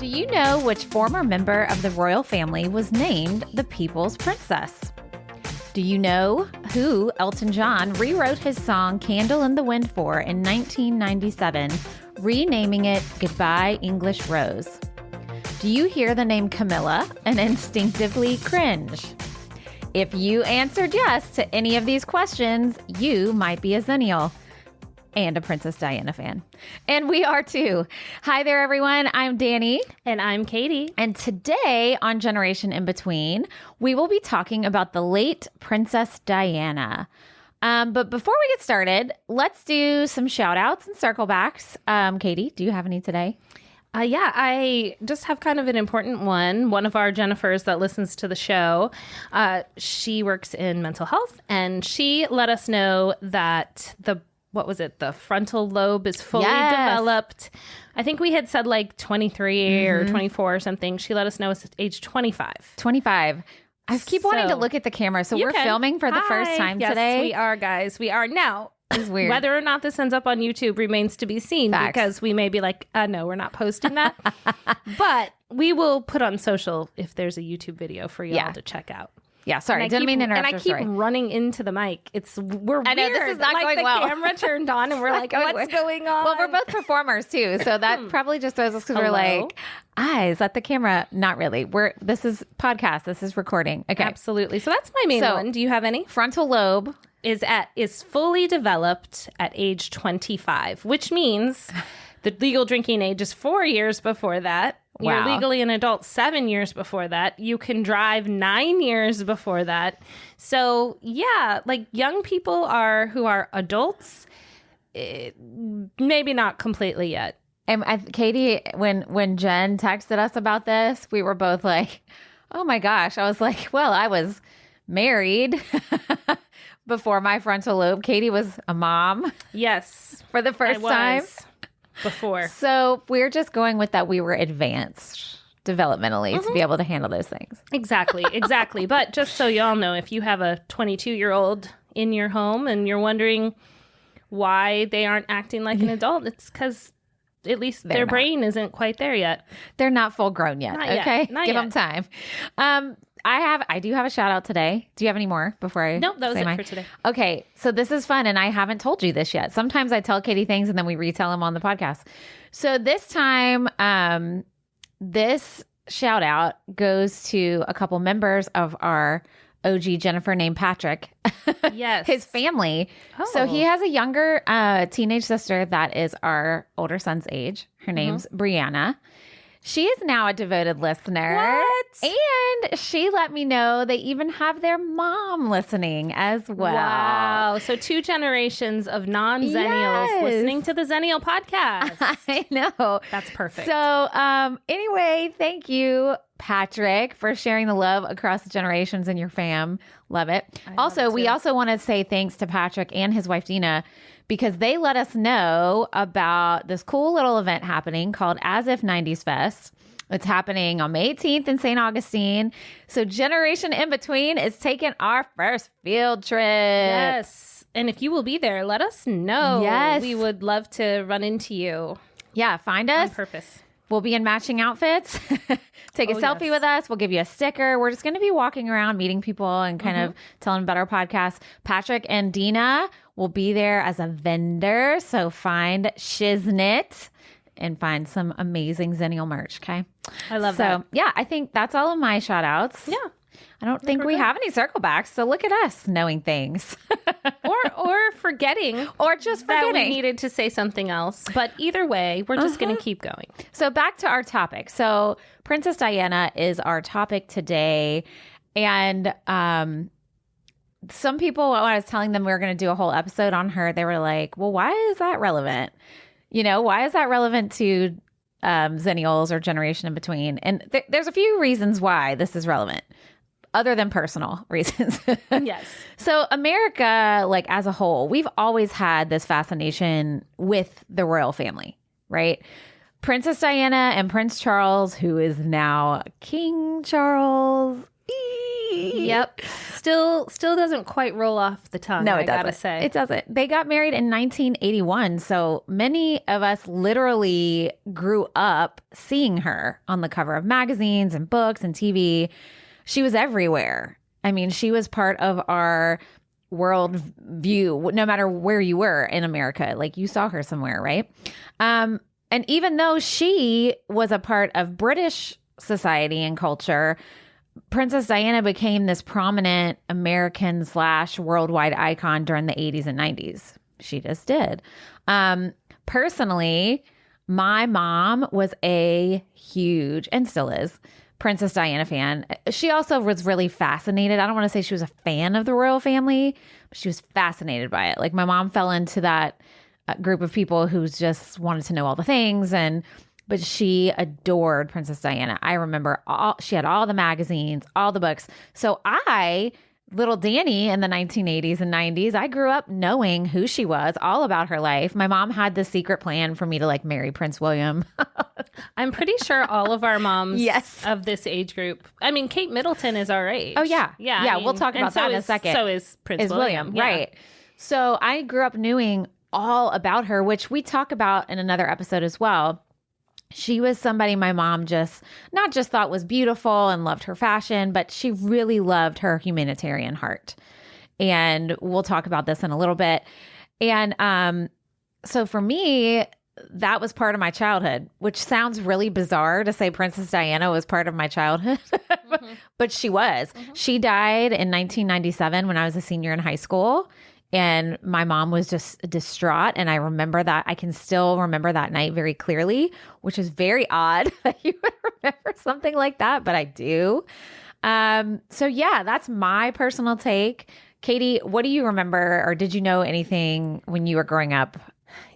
Do you know which former member of the royal family was named the People's Princess? Do you know who Elton John rewrote his song Candle in the Wind for in 1997, renaming it Goodbye English Rose? Do you hear the name Camilla and instinctively cringe? If you answered yes to any of these questions, you might be a Xennial and a Princess Diana fan. And we are too. Hi there, everyone. I'm Dani. And I'm Katie. And today on Generation In Between, we will be talking about the late Princess Diana. But before we get started, let's do some shout outs and circle backs. Katie, do you have any today? I just have kind of an important one. One of our Jennifers that listens to the show, she works in mental health, and she let us know that the frontal lobe is fully developed. I think we had said like 23 or 24 or something. She let us know it's age 25. 25. I keep wanting to look at the camera. So we're filming for the first time today. Yes, we are, guys. We are now. It's weird. Whether or not this ends up on YouTube remains to be seen. Facts. Because we may be like, no, we're not posting that. But we will put on social if there's a YouTube video for y'all to check out. Yeah, sorry. Didn't mean to interrupt. And I keep running into the mic. We're I know, weird. this is not like going the well. camera turned on and we're like, what's going on? Well, we're both performers too. So that probably just throws us because we're like, eyes at the camera. Not really. This is podcast. This is recording. Okay. Absolutely. So that's my main one. Do you have any? Frontal lobe is fully developed at age 25, which means the legal drinking age is 4 years before that. Wow. You're legally an adult 7 years before that. You can drive 9 years before that. So yeah, like young people who are adults, maybe not completely yet. And Katie, when Jen texted us about this, we were both like, oh my gosh. I was like, well, I was married before my frontal lobe. Katie was a mom. Yes. For the first time. Before. So we're just going with that we were advanced developmentally to be able to handle those things. Exactly. But just so y'all know, if you have a 22-year-old in your home and you're wondering why they aren't acting like an adult, it's because at least their brain isn't quite there yet. They're not full grown yet. Not okay. Yet. Not Give yet. them time. I do have a shout out today. Do you have any more before I? Nope, that was it for today. Okay, so this is fun, and I haven't told you this yet. Sometimes I tell Katie things, and then we retell them on the podcast. So this time, this shout out goes to a couple members of our OG Jennifer named Patrick. Yes, his family. Oh. So he has a younger teenage sister that is our older son's age. Her name's Brianna. She is now a devoted listener. What? And she let me know they even have their mom listening as well. Wow. So 2 generations of non-Xennials listening to the Xennial Podcast. I know. That's perfect. So anyway, thank you, Patrick, for sharing the love across the generations in your fam. Love it. We also want to say thanks to Patrick and his wife, Dina, because they let us know about this cool little event happening called As If 90s Fest. It's happening on May 18th in St. Augustine. So Generation In Between is taking our first field trip. Yes. And if you will be there, let us know. Yes. We would love to run into you. Yeah, find us. On purpose. We'll be in matching outfits. Take a selfie with us. We'll give you a sticker. We're just going to be walking around, meeting people and kind of telling about our podcast. Patrick and Dina will be there as a vendor. So find Shiznit and find some amazing Xennial merch. Okay. I love that. So yeah, I think that's all of my shout outs. Yeah. I don't think we have any circle backs. So look at us knowing things. or forgetting. Or just forgetting. That we needed to say something else. But either way, we're just going to keep going. So back to our topic. So Princess Diana is our topic today. And some people, when I was telling them we were going to do a whole episode on her, they were like, well, why is that relevant? You know, why is that relevant to Xennials or Generation In Between? And there's a few reasons why this is relevant. Other than personal reasons. Yes. So America, like as a whole, we've always had this fascination with the royal family, right? Princess Diana and Prince Charles, who is now King Charles. Yep. Still doesn't quite roll off the tongue. No, I gotta say. It doesn't. They got married in 1981. So many of us literally grew up seeing her on the cover of magazines and books and TV. She was everywhere. I mean, she was part of our world view, no matter where you were in America. Like, you saw her somewhere, right? And even though she was a part of British society and culture, Princess Diana became this prominent American / worldwide icon during the 80s and 90s. She just did. Personally, my mom was a huge, and still is, Princess Diana fan. She also was really fascinated. I don't want to say she was a fan of the royal family, but she was fascinated by it. Like, my mom fell into that group of people who just wanted to know all the things, but she adored Princess Diana. I remember she had all the magazines, all the books. So little Dani in the 1980s and 90s, I grew up knowing who she was, all about her life. My mom had this secret plan for me to like marry Prince William. I'm pretty sure all of our moms of this age group. I mean, Kate Middleton is our age. Oh, yeah. Yeah. I mean, we'll talk about that in a second. So is Prince William. Yeah. Right. So I grew up knowing all about her, which we talk about in another episode as well. She was somebody my mom not just thought was beautiful and loved her fashion, but she really loved her humanitarian heart. And we'll talk about this in a little bit. And so for me, that was part of my childhood, which sounds really bizarre to say Princess Diana was part of my childhood, but she was. She died in 1997 when I was a senior in high school. And my mom was just distraught. And I remember that. I can still remember that night very clearly, which is very odd that you would remember something like that, but I do. So yeah, that's my personal take. Katie, what do you remember, or did you know anything when you were growing up?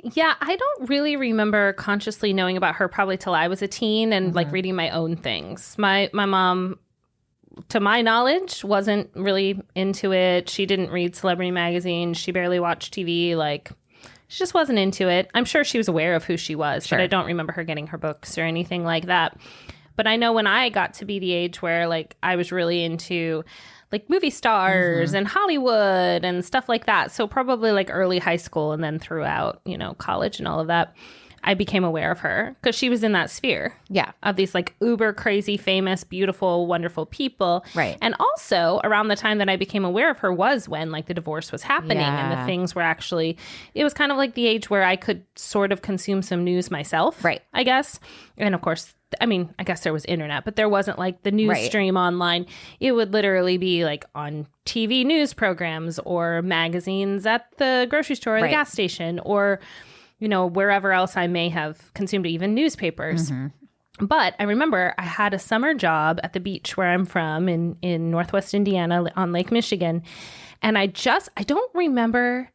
Yeah, I don't really remember consciously knowing about her probably till I was a teen and like reading my own things. My mom, to my knowledge, wasn't really into it. She didn't read celebrity magazines. She barely watched TV. Like, she just wasn't into it. I'm sure she was aware of who she was, but I don't remember her getting her books or anything like that. But I know when I got to be the age where like I was really into like movie stars and Hollywood and stuff like that. So probably like early high school and then throughout, college and all of that, I became aware of her because she was in that sphere. Yeah. Of these like uber crazy, famous, beautiful, wonderful people. Right. And also around the time that I became aware of her was when like the divorce was happening and the things were actually, it was kind of like the age where I could sort of consume some news myself. Right. I guess. And of course, I mean, I guess there was internet, but there wasn't like the news stream online. It would literally be like on TV news programs or magazines at the grocery store or the gas station or wherever else I may have consumed, even newspapers. But I remember I had a summer job at the beach where I'm from in Northwest Indiana on Lake Michigan. And I don't remember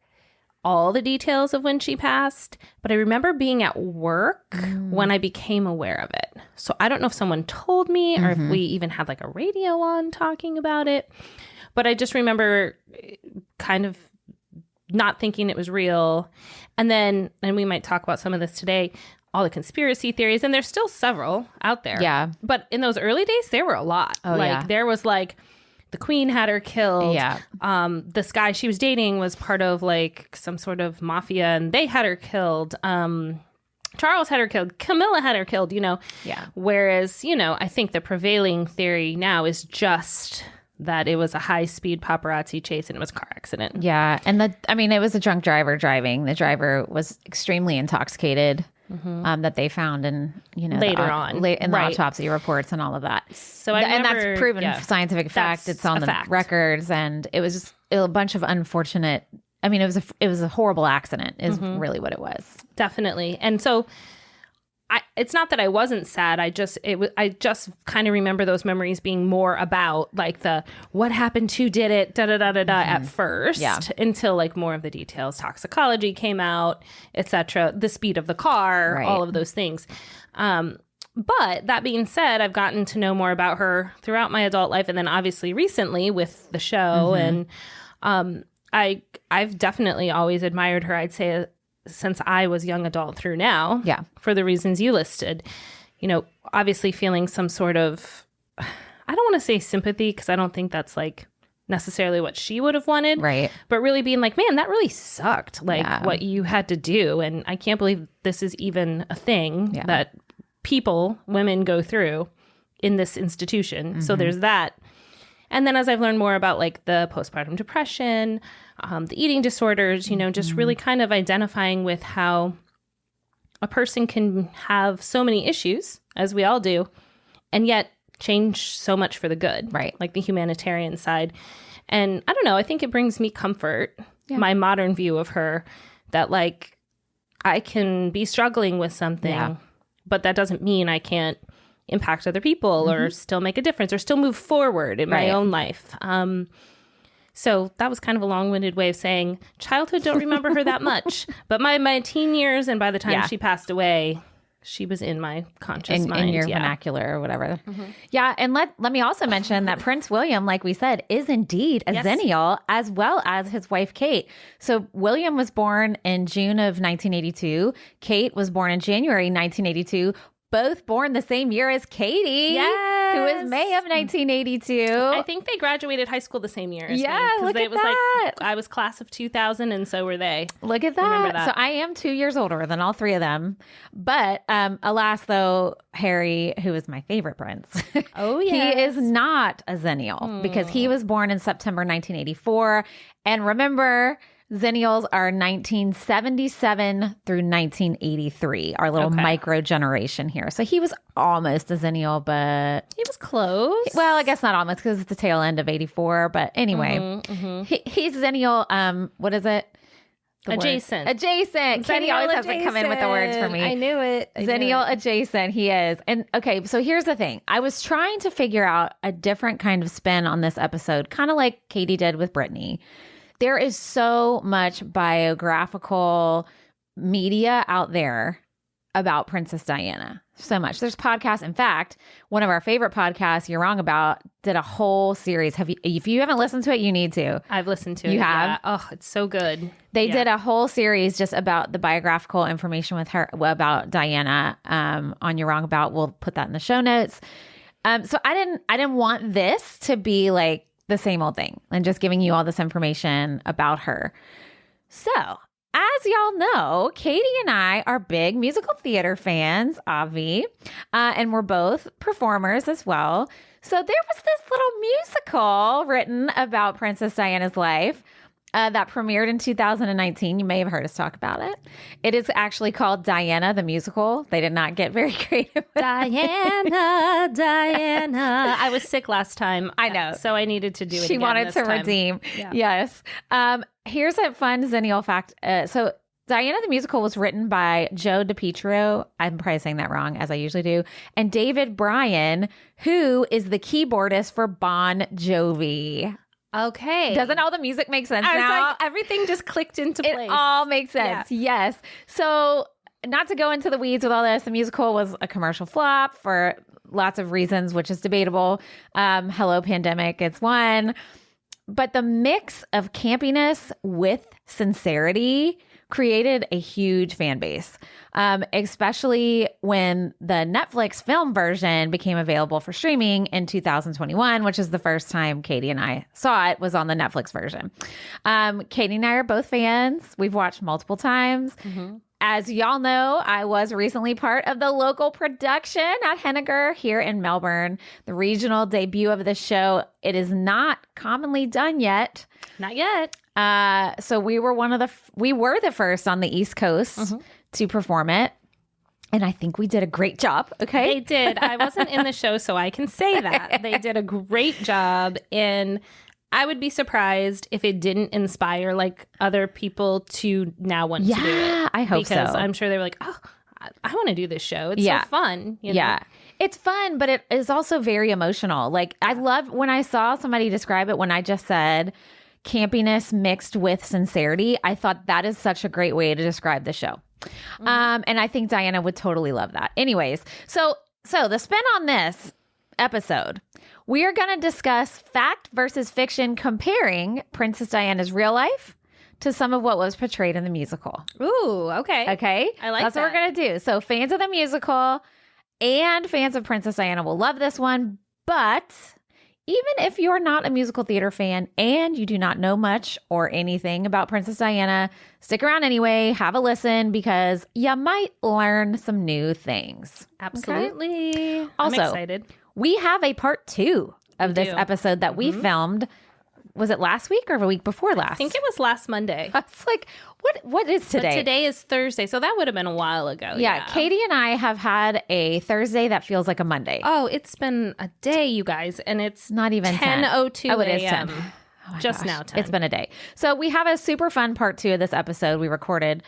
all the details of when she passed, but I remember being at work when I became aware of it. So I don't know if someone told me or if we even had like a radio on talking about it, but I just remember kind of not thinking it was real. And we might talk about some of this today, all the conspiracy theories, and there's still several out there. Yeah. But in those early days, there were a lot. There was like, the queen had her killed. Yeah. This guy she was dating was part of like some sort of mafia and they had her killed. Charles had her killed. Camilla had her killed, Yeah. Whereas, I think the prevailing theory now is just that it was a high-speed paparazzi chase and it was a car accident. Yeah. And it was a drunk driver driving. The driver was extremely intoxicated. That they found in later on in the autopsy reports and all of that. So and that's proven scientific fact. It's on the records, and it was just a bunch of unfortunate. I mean, it was a horrible accident. Is really what it was. Definitely, and so. It's not that I wasn't sad. I just kind of remember those memories being more about like the what happened to did it at first until like more of the details, toxicology came out, etc. The speed of the car, all of those things. But that being said, I've gotten to know more about her throughout my adult life, and then obviously recently with the show, and I've definitely always admired her. I'd say. Since I was young adult through now, for the reasons you listed, obviously feeling some sort of I don't want to say sympathy because I don't think that's like necessarily what she would have wanted. Right. But really being like, man, that really sucked. Like what you had to do. And I can't believe this is even a thing that women go through in this institution. So there's that. And then as I've learned more about like the postpartum depression, the eating disorders, you know, just really kind of identifying with how a person can have so many issues, as we all do, and yet change so much for the good. Right. Like the humanitarian side. And I don't know, I think it brings me comfort, my modern view of her, that like I can be struggling with something, but that doesn't mean I can't impact other people or still make a difference or still move forward in my own life. So that was kind of a long-winded way of saying childhood, don't remember her that much. But my teen years, and by the time she passed away, she was in my conscious mind. In your vernacular or whatever. Yeah, and let me also mention that Prince William, like we said, is indeed a Xennial, as well as his wife, Kate. So William was born in June of 1982. Kate was born in January 1982. Both born the same year as Katie, who is May of 1982. I think they graduated high school the same year as me. Look at that. Like, I was class of 2000 and so were they. Look at that. Remember that. So I am 2 years older than all three of them. But alas, though, Harry, who is my favorite prince, he is not a Xennial because he was born in September 1984. And remember, Xennials are 1977 through 1983, our little micro generation here. So he was almost a Xennial, but he was close. Well, I guess not almost because it's the tail end of 84. But anyway, he's Xennial. What is it? Adjacent. Adjacent. Kenny always has to come in with the words for me. I knew it. Xennial adjacent. He is. And okay, so here's the thing. I was trying to figure out a different kind of spin on this episode, kind of like Katie did with Brittany. There is so much biographical media out there about Princess Diana. So much. There's podcasts. In fact, one of our favorite podcasts, You're Wrong About, did a whole series. If you haven't listened to it, you need to. I've listened to it. You have? Yeah. Oh, it's so good. They did a whole series just about the biographical information with her, about Diana, on You're Wrong About. We'll put that in the show notes. So I didn't want this to be like the same old thing and just giving you all this information about her. So, as y'all know, Katie and I are big musical theater fans, Avi, and we're both performers as well. So there was this little musical written about Princess Diana's life that premiered in 2019. You may have heard us talk about it. It is actually called Diana the Musical. They did not get very creative. Diana. I was sick last time. I know. So I needed to do it She again wanted this to time. redeem. Yeah. Yes. Here's a fun Xennial fact. So Diana the Musical was written by Joe DiPietro. I'm probably saying that wrong, as I usually do. And David Bryan, who is the keyboardist for Bon Jovi. Okay. Doesn't all the music make sense I was now? like, everything just clicked into place. It all makes sense. Yeah. Yes. So not to go into the weeds with all this, the musical was a commercial flop for lots of reasons, which is debatable. Hello, pandemic. It's one. But the mix of campiness with sincerity created a huge fan base, especially when the Netflix film version became available for streaming in 2021, which is the first time Katie and I saw it, was on the Netflix version. Katie and I are both fans. We've watched multiple times. As y'all know, I was recently part of the local production at Henniger here in Melbourne, the regional debut of the show. It is not commonly done yet. Not yet. So we were the first on the East Coast to perform it. And I think we did a great job. Okay. They did. I wasn't in the show, so I can say that. They did a great job. And I would be surprised if it didn't inspire like other people to now want to do it. Yeah, I hope so. Because I'm sure they were like, oh, I want to do this show. It's so fun. You know? Yeah. It's fun, but it is also very emotional. Like I love when I saw somebody describe it when I just said campiness mixed with sincerity. I thought that is such a great way to describe the show. And I think Diana would totally love that. Anyways, so the spin on this episode, we are going to discuss fact versus fiction, comparing Princess Diana's real life to some of what was portrayed in the musical. Ooh, okay. Okay? I like That's that. what we're going to do. So fans of the musical and fans of Princess Diana will love this one. But even if you're not a musical theater fan and you do not know much or anything about Princess Diana, stick around anyway, have a listen because you might learn some new things. Absolutely. Okay? Also, I'm excited. We have a part 2 of this episode that we filmed. Was it last week or the week before last? I think it was last Monday. It's like, what is today? But today is Thursday, so that would have been a while ago. Yeah, Katie and I have had a Thursday that feels like a Monday. Oh, it's been a day, you guys, and it's not even 10:02 Oh, it is a.m. 10. Oh Just now 10. It's been a day. So we have a super fun part 2 of this episode we recorded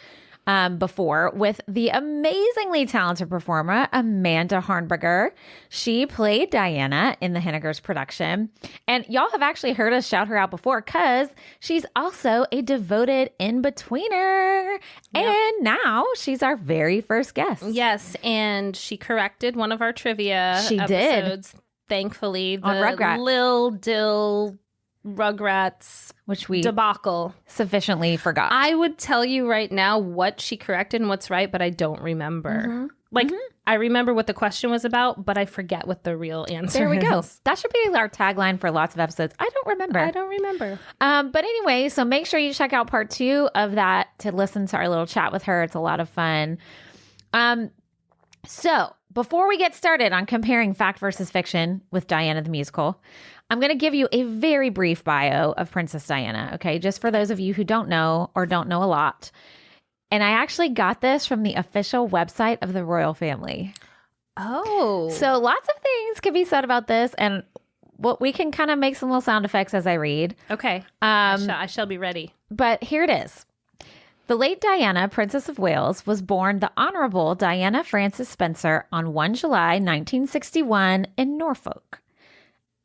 before with the amazingly talented performer Amanda Hornberger. She played Diana in the Henniger's production. And y'all have actually heard us shout her out before because she's also a devoted in-betweener. Yep. And now she's our very first guest. Yes, and she corrected one of our trivia episodes. Did. Thankfully. On Rugrats. Lil Dill Rugrats, which we debacle sufficiently forgot. I would tell you right now what she corrected and what's right, but I don't remember. I remember what the question was about, but I forget what the real answer There we go. is. That should be our tagline for lots of episodes. I don't remember. But anyway, so make sure you check out part 2 of that to listen to our little chat with her. It's a lot of fun. So before we get started on comparing fact versus fiction with Diana the musical, I'm going to give you a very brief bio of Princess Diana, okay? Just for those of you who don't know or don't know a lot. And I actually got this from the official website of the royal family. Oh. So lots of things can be said about this, and what we can kind of make some little sound effects as I read. Okay. I shall be ready. But here it is. The late Diana, Princess of Wales, was born the Honorable Diana Frances Spencer on 1 July 1961 in Norfolk.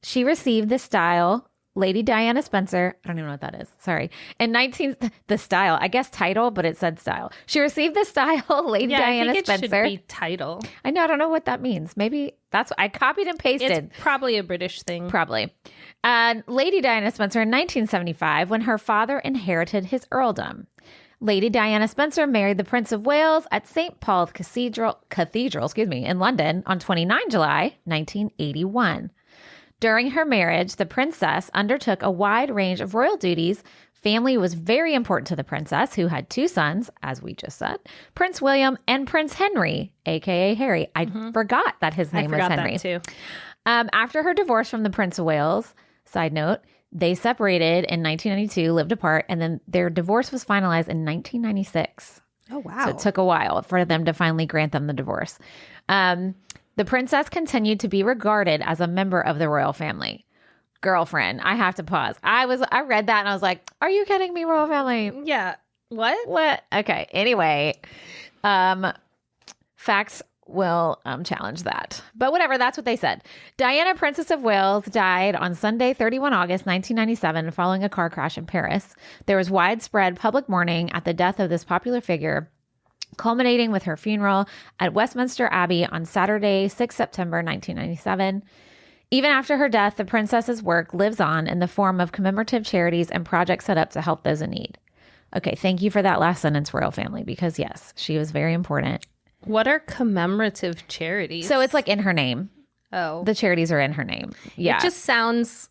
She received the style Lady Diana Spencer. I don't even know what that is. Sorry. The style, I guess title, but it said style. She received the style Lady Diana I think Spencer. It should be title. I know. I don't know what that means. Maybe that's what I copied and pasted. It's probably a British thing. Probably. Lady Diana Spencer in 1975 when her father inherited his earldom. Lady Diana Spencer married the Prince of Wales at St. Paul's Cathedral, in London on 29 July 1981. During her marriage, the princess undertook a wide range of royal duties. Family was very important to the princess, who had 2 sons, as we just said, Prince William and Prince Henry, a.k.a. Harry. I forgot that his name was Henry. That too. After her divorce from the Prince of Wales, side note, they separated in 1992, lived apart, and then their divorce was finalized in 1996. Oh, wow. So it took a while for them to finally grant them the divorce. The princess continued to be regarded as a member of the royal family. Girlfriend, I have to pause. I read that and I was like, are you kidding me, royal family? Yeah. What? Okay. Anyway, facts will challenge that. But whatever, that's what they said. Diana, Princess of Wales, died on Sunday, 31 August 1997 following a car crash in Paris. There was widespread public mourning at the death of this popular figure, culminating with her funeral at Westminster Abbey on Saturday, 6 September 1997. Even after her death, the princess's work lives on in the form of commemorative charities and projects set up to help those in need. Okay, thank you for that last sentence, royal family, because yes, she was very important. What are commemorative charities? So it's like in her name. Oh. The charities are in her name. Yeah. It sounds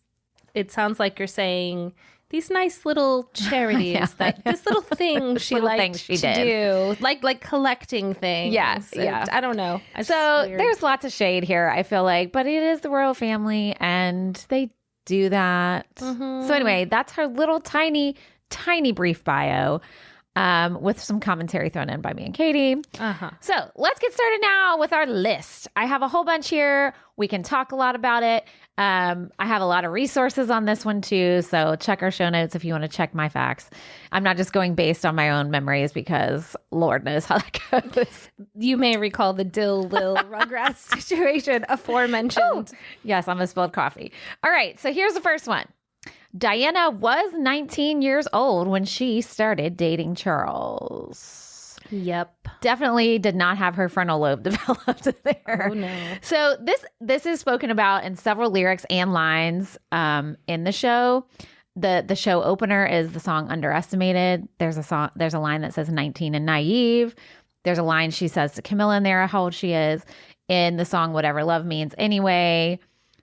like you're saying these nice little charities this little thing she liked to do, like collecting things. Yeah. I don't know. So there's lots of shade here, I feel like, but it is the royal family and they do that. So anyway, that's her little tiny brief bio. With some commentary thrown in by me and Katie. So let's get started now with our list. I have a whole bunch here. We can talk a lot about it. I have a lot of resources on this one too. So check our show notes if you want to check my facts. I'm not just going based on my own memories because Lord knows how that goes. You may recall the Dill Lil Rugrats situation aforementioned. Oh, yes, I'm a spilled coffee. All right, so here's the first one. Diana was 19 years old when she started dating Charles. Yep. Definitely did not have her frontal lobe developed there. Oh, no. So this is spoken about in several lyrics and lines in the show. The show opener is the song Underestimated. There's a line that says 19 and naive. There's a line she says to Camilla in there how old she is. In the song Whatever Love Means Anyway.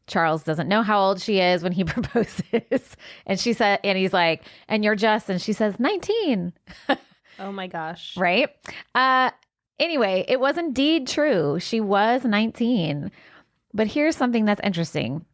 Charles doesn't know how old she is when he proposes. And he's like, and you're just, and she says 19. Oh my gosh. Right? Anyway, it was indeed true. She was 19. But here's something that's interesting.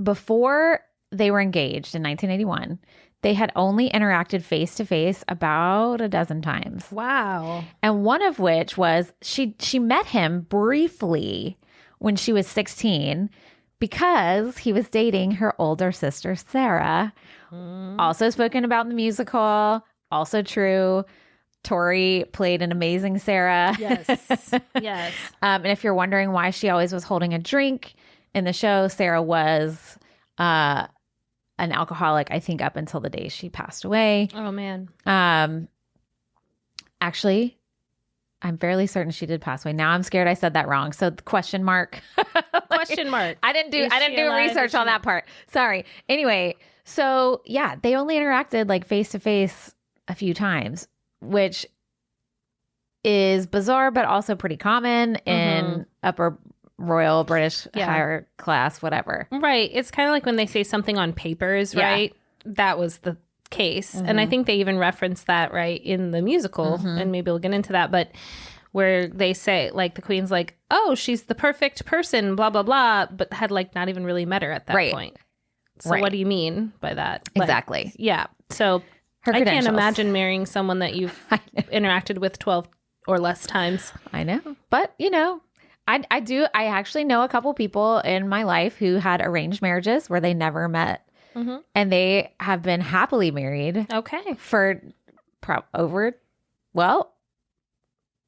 Before they were engaged in 1981, they had only interacted face to face about a dozen times. Wow. And one of which was she met him briefly when she was 16 because he was dating her older sister, Sarah. Also spoken about in the musical, also true. Tori played an amazing Sarah. Yes. Yes. And if you're wondering why she always was holding a drink in the show, Sarah was an alcoholic, I think, up until the day she passed away. Oh, man. Actually, I'm fairly certain she did pass away. Now I'm scared I said that wrong. So question mark. Question mark. I didn't do research on that part. Sorry. Anyway, so yeah, they only interacted like face to face a few times, which is bizarre, but also pretty common in upper royal British higher class, whatever. Right. It's kind of like when they say something on papers, right? That was the case. And I think they even reference that, right, in the musical, and maybe we'll get into that, but where they say, like, the Queen's like, oh, she's the perfect person, blah, blah, blah, but had, like, not even really met her at that point. So what do you mean by that? Like, exactly. Yeah. So I can't imagine marrying someone that you've interacted with 12 or less times. I know. But, you know, I actually know a couple people in my life who had arranged marriages where they never met. And they have been happily married. Okay. For probably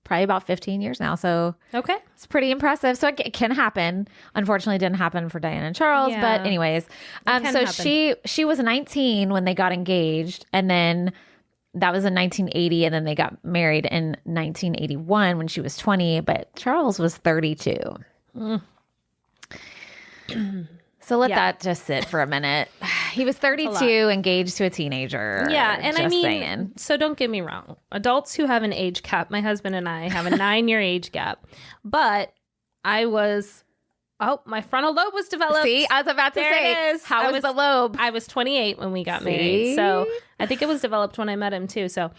about 15 years now. So okay, it's pretty impressive. So it can happen. Unfortunately, it didn't happen for Diana and Charles. Yeah. But anyways, so she was 19 when they got engaged, and then that was in 1980, and then they got married in 1981 when she was 20. But Charles was 32. So let that just sit for a minute. He was 32, engaged to a teenager. Yeah, and I mean, so don't get me wrong. Adults who have an age gap, my husband and I have a 9-year age gap. But my frontal lobe was developed. See, I was about to say, how was the lobe? I was 28 when we got married. So I think it was developed when I met him too. So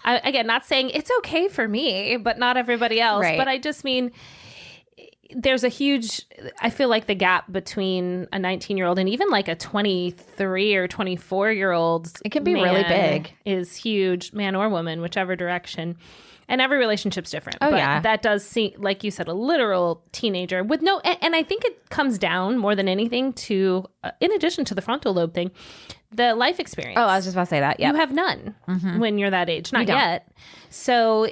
again, not saying it's okay for me, but not everybody else. Right. But I just mean, there's a huge, I feel like the gap between a 19-year-old and even like a 23 or 24-year-old, it can be really big, is huge, man or woman, whichever direction. And every relationship's different. Oh, but yeah. That does seem, like you said, a literal teenager with no, and I think it comes down more than anything to, in addition to the frontal lobe thing, the life experience. Oh, I was just about to say that. Yeah, you have none when you're that age, not yet. So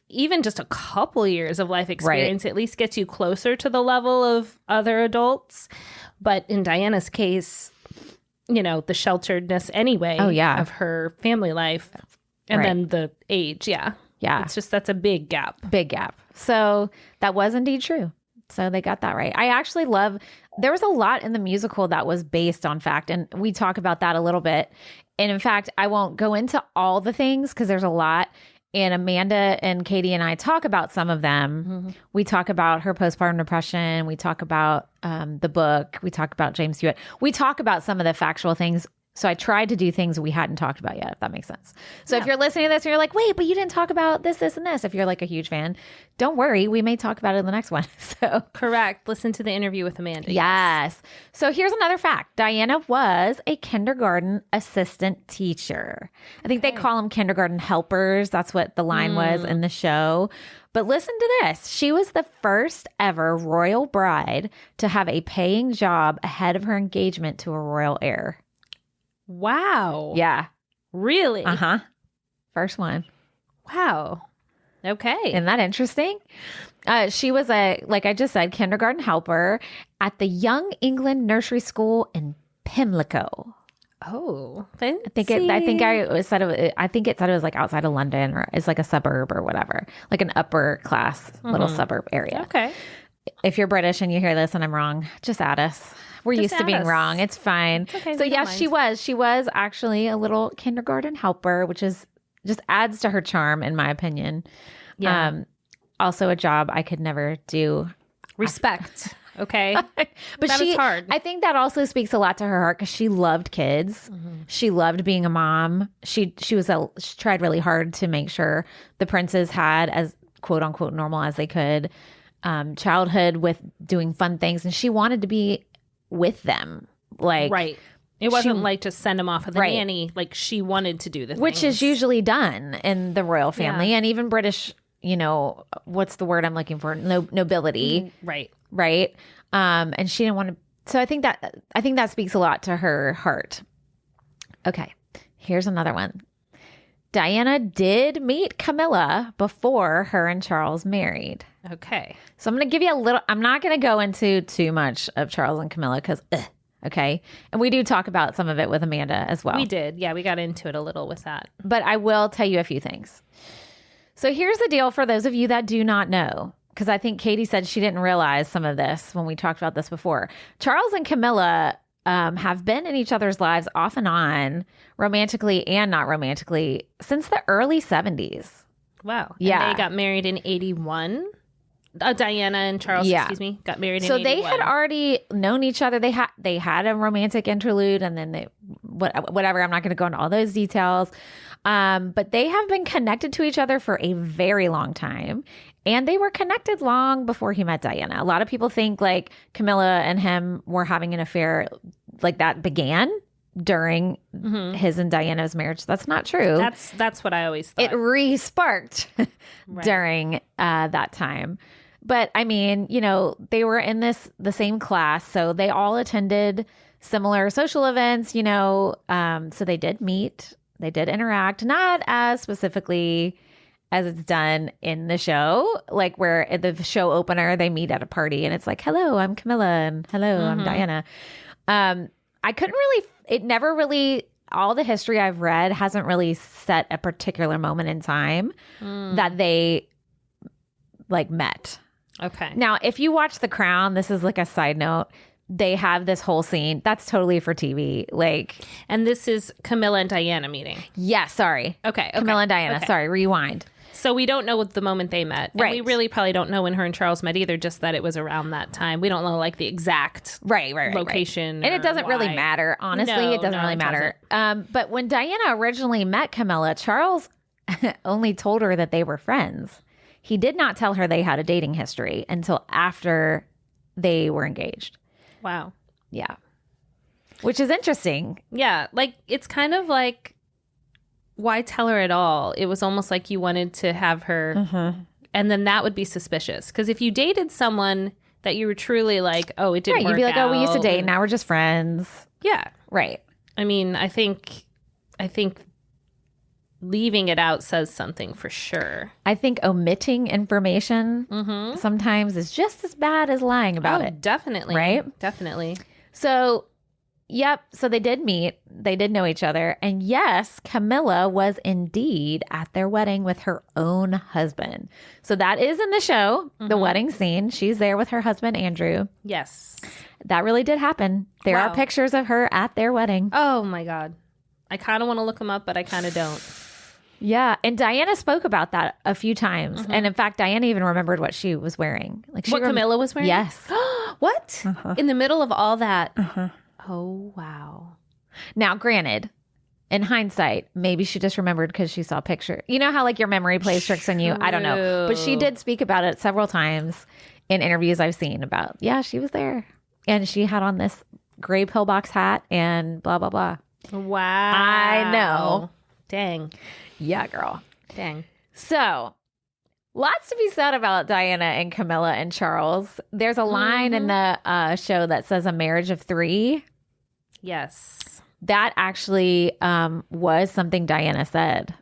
even just a couple years of life experience at least gets you closer to the level of other adults. But in Diana's case, you know, the shelteredness anyway of her family life, and then the age, Yeah. It's just, that's a big gap. Big gap. So that was indeed true. So they got that right. I actually there was a lot in the musical that was based on fact, and we talk about that a little bit. And in fact, I won't go into all the things because there's a lot. And Amanda and Katie and I talk about some of them. We talk about her postpartum depression. We talk about the book. We talk about James Hewitt. We talk about some of the factual things. So I tried to do things we hadn't talked about yet, if that makes sense. So if you're listening to this and you're like, wait, but you didn't talk about this, this, and this. If you're like a huge fan, don't worry. We may talk about it in the next one. So correct. Listen to the interview with Amanda. Yes. So here's another fact. Diana was a kindergarten assistant teacher. I think they call them kindergarten helpers. That's what the line was in the show. But listen to this. She was the first ever royal bride to have a paying job ahead of her engagement to a royal heir. Wow. Yeah. Really? First one. Wow. Okay. Isn't that interesting? She was like I just said, kindergarten helper at the Young England Nursery School in Pimlico. Oh, I think it said it was like outside of London, or it's like a suburb or whatever, like an upper class little suburb area. Okay. If you're British and you hear this and I'm wrong, just add us. We're used to being wrong. It's fine. It's okay, so yes, she was actually a little kindergarten helper, which is just adds to her charm, in my opinion. Yeah. Also a job I could never do. Respect. Okay. But that is hard. I think that also speaks a lot to her heart because she loved kids. She loved being a mom. She tried really hard to make sure the princes had as quote unquote normal as they could childhood with doing fun things. And she wanted to be with them. Like, right. It wasn't like just send them off with a nanny. Like she wanted to do the which things. is usually done in the royal family and even British, what's the word I'm looking for? Nobility. Right. Right. And she didn't want to. So I think that speaks a lot to her heart. Okay. Here's another one. Diana did meet Camilla before her and Charles married. Okay. So I'm going to give you a little, I'm not going to go into too much of Charles and Camilla because, okay. And we do talk about some of it with Amanda as well. We did. Yeah, we got into it a little with that. But I will tell you a few things. So here's the deal for those of you that do not know, because I think Katie said she didn't realize some of this when we talked about this before. Charles and Camilla have been in each other's lives off and on, romantically and not romantically, since the early 70s. Wow. Yeah. And they got married in 81. Diana and Charles, excuse me, got married in 81. So they had already known each other. They had a romantic interlude, and then whatever. I'm not going to go into all those details. But they have been connected to each other for a very long time. And they were connected long before he met Diana. A lot of people think like Camilla and him were having an affair like that began during his and Diana's marriage. That's not true. That's what I always thought. It re-sparked during that time. But I mean, they were in the same class, so they all attended similar social events, so they did meet, they did interact, not as specifically as it's done in the show, like where at the show opener, they meet at a party and it's like, hello, I'm Camilla, and hello, I'm Diana. I couldn't really, it never really, all the history I've read hasn't really set a particular moment in time that they like met. Okay. Now, if you watch The Crown, this is like a side note, they have this whole scene that's totally for TV. Like, and this is Camilla and Diana meeting. Yeah, sorry. Okay. Camilla and Diana. Okay. Sorry, rewind. So we don't know the moment they met. And we really probably don't know when her and Charles met either, just that it was around that time. We don't know like the exact location. And it doesn't really matter. Honestly, it doesn't really matter. But when Diana originally met Camilla, Charles only told her that they were friends. He did not tell her they had a dating history until after they were engaged. Wow. Yeah. Which is interesting. Yeah. Like, it's kind of like, why tell her at all? It was almost like you wanted to have her, and then that would be suspicious. Because if you dated someone that you were truly like, oh, it didn't work out. You'd be like, oh, we used to date, now we're just friends. Yeah. Right. I mean, I think leaving it out says something for sure. I think omitting information sometimes is just as bad as lying about it. Definitely. Right? Definitely. So, yep. So they did meet. They did know each other. And yes, Camilla was indeed at their wedding with her own husband. So that is in the show, the wedding scene. She's there with her husband, Andrew. Yes. That really did happen. There are pictures of her at their wedding. Oh, my God. I kind of want to look them up, but I kind of don't. Yeah. And Diana spoke about that a few times. And in fact, Diana even remembered what she was wearing. Like what Camilla was wearing? Yes. What? In the middle of all that? Oh, wow. Now, granted, in hindsight, maybe she just remembered because she saw a picture. You know how like your memory plays tricks on you? I don't know. But she did speak about it several times in interviews I've seen about, yeah, she was there. And she had on this gray pillbox hat and blah, blah, blah. Wow. I know. Dang. Yeah, girl. Dang. So, lots to be said about Diana and Camilla and Charles. There's a line in the show that says a marriage of three. Yes. That actually was something Diana said.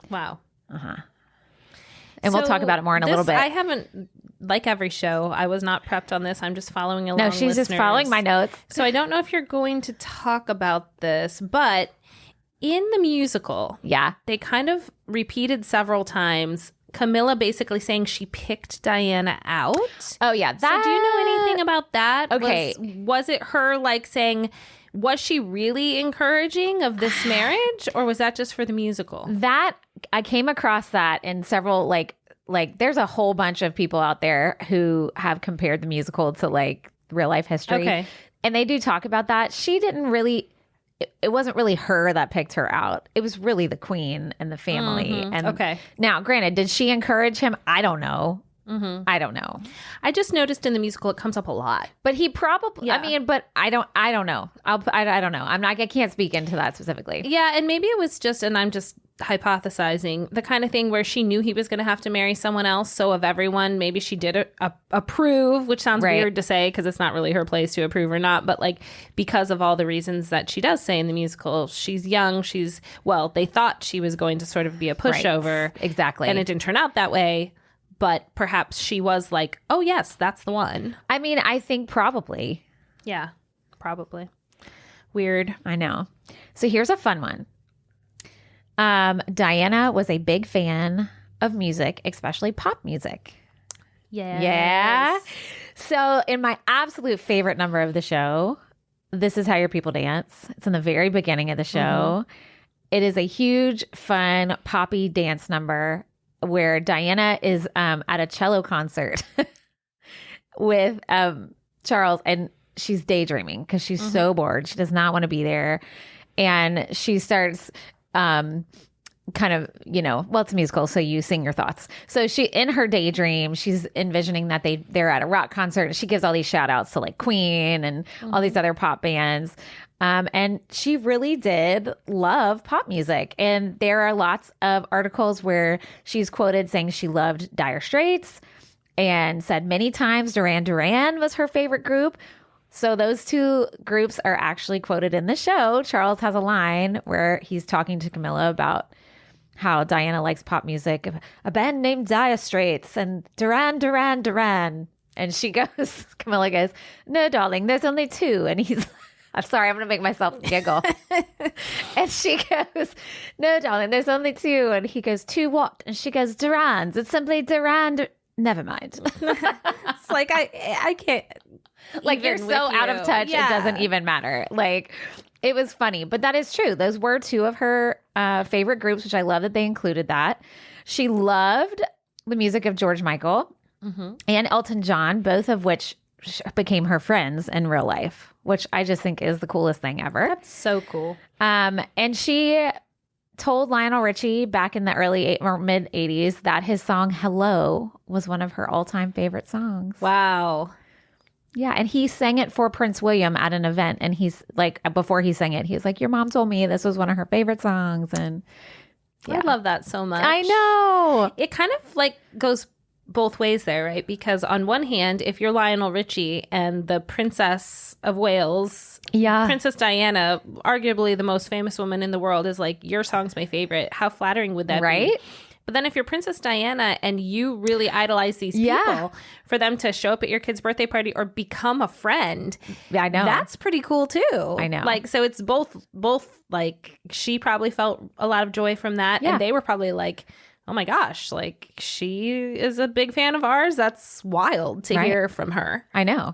Wow. And we'll talk about it more in a little bit. I haven't, like every show, I was not prepped on this. I'm just following along. No, she's just following my notes. So I don't know if you're going to talk about this, but in the musical, they kind of repeated several times Camilla basically saying she picked Diana out. Oh, yeah. So do you know anything about that? Okay. Was it her like saying, was she really encouraging of this marriage, or was that just for the musical? That I came across that in several like like, there's a whole bunch of people out there who have compared the musical to like real life history. Okay. And they do talk about that. She didn't really, it wasn't really her that picked her out. It was really the queen and the family. And Okay. now, granted, did she encourage him? I don't know. I don't know. I just noticed in the musical it comes up a lot. But he probably, Yeah. I mean, but I don't know. I don't know. I can't speak into that specifically. Yeah, and maybe it was just, and I'm just hypothesizing, the kind of thing where she knew he was going to have to marry someone else. So of everyone, maybe she did approve, which sounds Right. weird to say because it's not really her place to approve or not. But like, because of all the reasons that she does say in the musical, she's young. They thought she was going to sort of be a pushover. Right. Exactly. And it didn't turn out that way. But perhaps she was like, oh, yes, that's the one. I mean, I think probably. Yeah, probably. Weird. I know. So here's a fun one. Diana was a big fan of music, especially pop music. Yes. Yeah. So in my absolute favorite number of the show, This Is How Your People Dance. It's in the very beginning of the show. It is a huge, fun, poppy dance number where Diana is at a cello concert with Charles, and she's daydreaming because she's so bored. She does not want to be there. And she starts kind of, it's a musical, so you sing your thoughts. So she, in her daydream, she's envisioning that they're at a rock concert, and she gives all these shout outs to like Queen and all these other pop bands. And she really did love pop music. And there are lots of articles where she's quoted saying she loved Dire Straits and said many times Duran Duran was her favorite group. So those two groups are actually quoted in the show. Charles has a line where he's talking to Camilla about how Diana likes pop music, a band named Dire Straits and Duran Duran Duran. And Camilla goes, no, darling, there's only two. And he's I'm sorry, I'm going to make myself giggle. And she goes, no, darling, there's only two. And he goes, two what? And she goes, Durans. It's simply Duran. Never mind. It's like, I can't. Like, you're so out of touch, It doesn't even matter. Like, it was funny. But that is true. Those were two of her favorite groups, which I love that they included that. She loved the music of George Michael and Elton John, both of which became her friends in real life, which I just think is the coolest thing ever. That's so cool. And she told Lionel Richie back in the early or mid 80s that his song Hello was one of her all-time favorite songs. Wow. Yeah, and he sang it for Prince William at an event, and he's like, before he sang it, he was like, your mom told me this was one of her favorite songs. And I love that so much. I know. It kind of like goes both ways there, right? Because on one hand, if you're Lionel Richie and the Princess of Wales, Princess Diana, arguably the most famous woman in the world, is like, your song's my favorite, how flattering would that be? But then if you're Princess Diana and you really idolize these people, for them to show up at your kid's birthday party or become a friend, I know, that's pretty cool too. I know. Like, so it's both like, she probably felt a lot of joy from that, and they were probably like, oh my gosh, like, she is a big fan of ours. That's wild to hear from her. I know.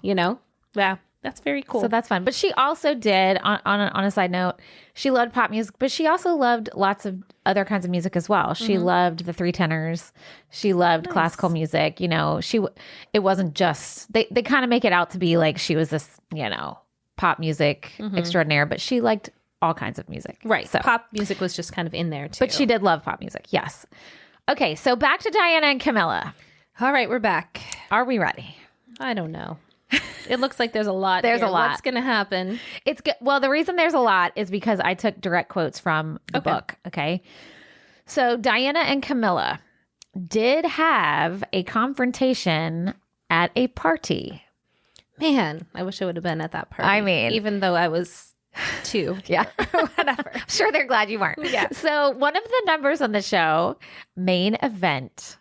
Yeah, that's very cool. So that's fun. But she also did, on a side note, she loved pop music, but she also loved lots of other kinds of music as well. She loved the three tenors. She loved classical music. It wasn't just, they kind of make it out to be like she was this, pop music extraordinaire, but she liked all kinds of music. Right. So pop music was just kind of in there too. But she did love pop music. Yes. Okay. So back to Diana and Camilla. All right. We're back. Are we ready? I don't know. It looks like there's a lot. There's here. a lot. What's going to happen? It's good. Well, the reason there's a lot is because I took direct quotes from the book. Okay. So Diana and Camilla did have a confrontation at a party. Man, I wish I would have been at that party. I mean, even though I was 2. Yeah. Whatever. I'm sure they're glad you weren't. Yeah. So one of the numbers on the show, Main Event,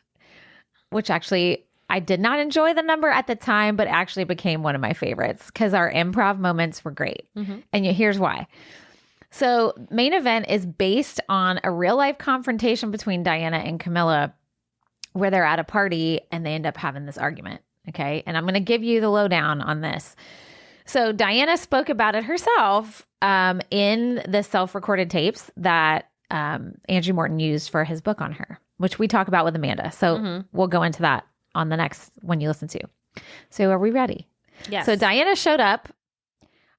which actually I did not enjoy the number at the time, but actually became one of my favorites because our improv moments were great. And here's why. So Main Event is based on a real life confrontation between Diana and Camilla where they're at a party and they end up having this argument. Okay. And I'm going to give you the lowdown on this. So Diana spoke about it herself in the self-recorded tapes that Andrew Morton used for his book on her, which we talk about with Amanda. So we'll go into that on the next one you listen to. So are we ready? Yes. So Diana showed up,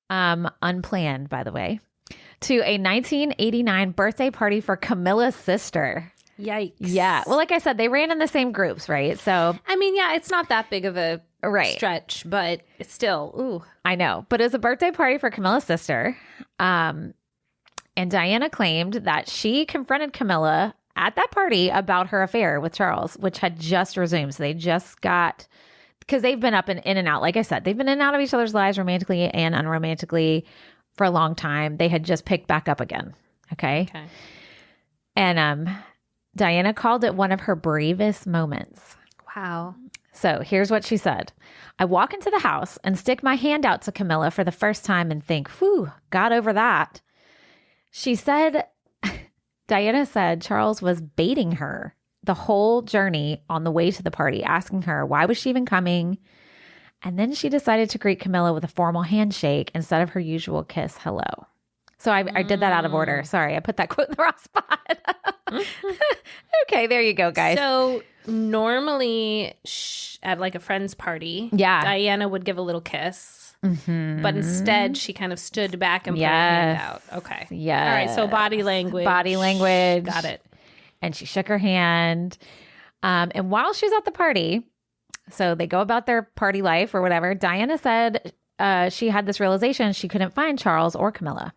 unplanned, by the way, to a 1989 birthday party for Camilla's sister. Yikes. Yeah. Well, like I said, they ran in the same groups, right? So I mean, yeah, it's not that big of a stretch, but it's still, ooh. I know. But it was a birthday party for Camilla's sister. And Diana claimed that she confronted Camilla at that party about her affair with Charles, which had just resumed. So they just got, because they've been up and in and out. Like I said, they've been in and out of each other's lives romantically and unromantically for a long time. They had just picked back up again. Okay. And Diana called it one of her bravest moments. Wow. So here's what she said. I walk into the house and stick my hand out to Camilla for the first time and think, whew, got over that. She said, Diana said Charles was baiting her the whole journey on the way to the party, asking her why was she even coming. And then she decided to greet Camilla with a formal handshake instead of her usual kiss hello. So I did that out of order. Sorry, I put that quote in the wrong spot. Okay, there you go, guys. So normally at like a friend's party, Diana would give a little kiss, but instead she kind of stood back and put her hand out. Okay. Yeah. All right. So body language. Got it. And she shook her hand. And while she was at the party, so they go about their party life or whatever, Diana said she had this realization she couldn't find Charles or Camilla.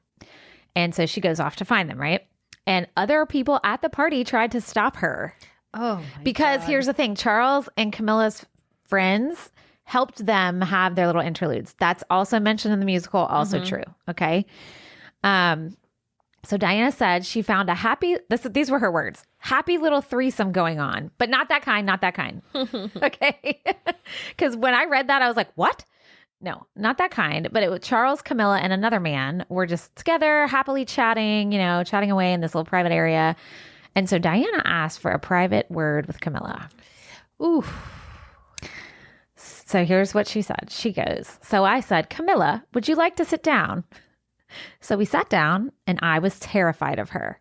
And so she goes off to find them, right? And other people at the party tried to stop her. Oh, because here's the thing. Charles and Camilla's friends helped them have their little interludes. That's also mentioned in the musical, also true. Okay. So Diana said she found a happy, these were her words, happy little threesome going on, but not that kind, not that kind. Okay. Because when I read that, I was like, what? No, not that kind. But it was Charles, Camilla, and another man were just together, happily chatting, chatting away in this little private area. And so Diana asked for a private word with Camilla. Ooh. So here's what she said. She goes, so I said, Camilla, would you like to sit down? So we sat down and I was terrified of her.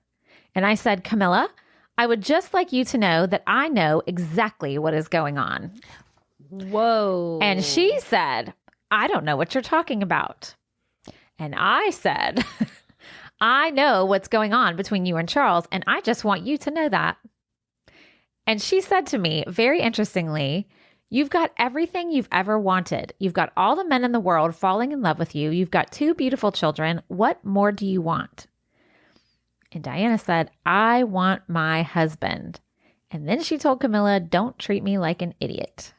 And I said, Camilla, I would just like you to know that I know exactly what is going on. Whoa. And she said, I don't know what you're talking about. And I said, I know what's going on between you and Charles, and I just want you to know that. And she said to me, very interestingly, you've got everything you've ever wanted. You've got all the men in the world falling in love with you. You've got 2 beautiful children. What more do you want? And Diana said, I want my husband. And then she told Camilla, don't treat me like an idiot.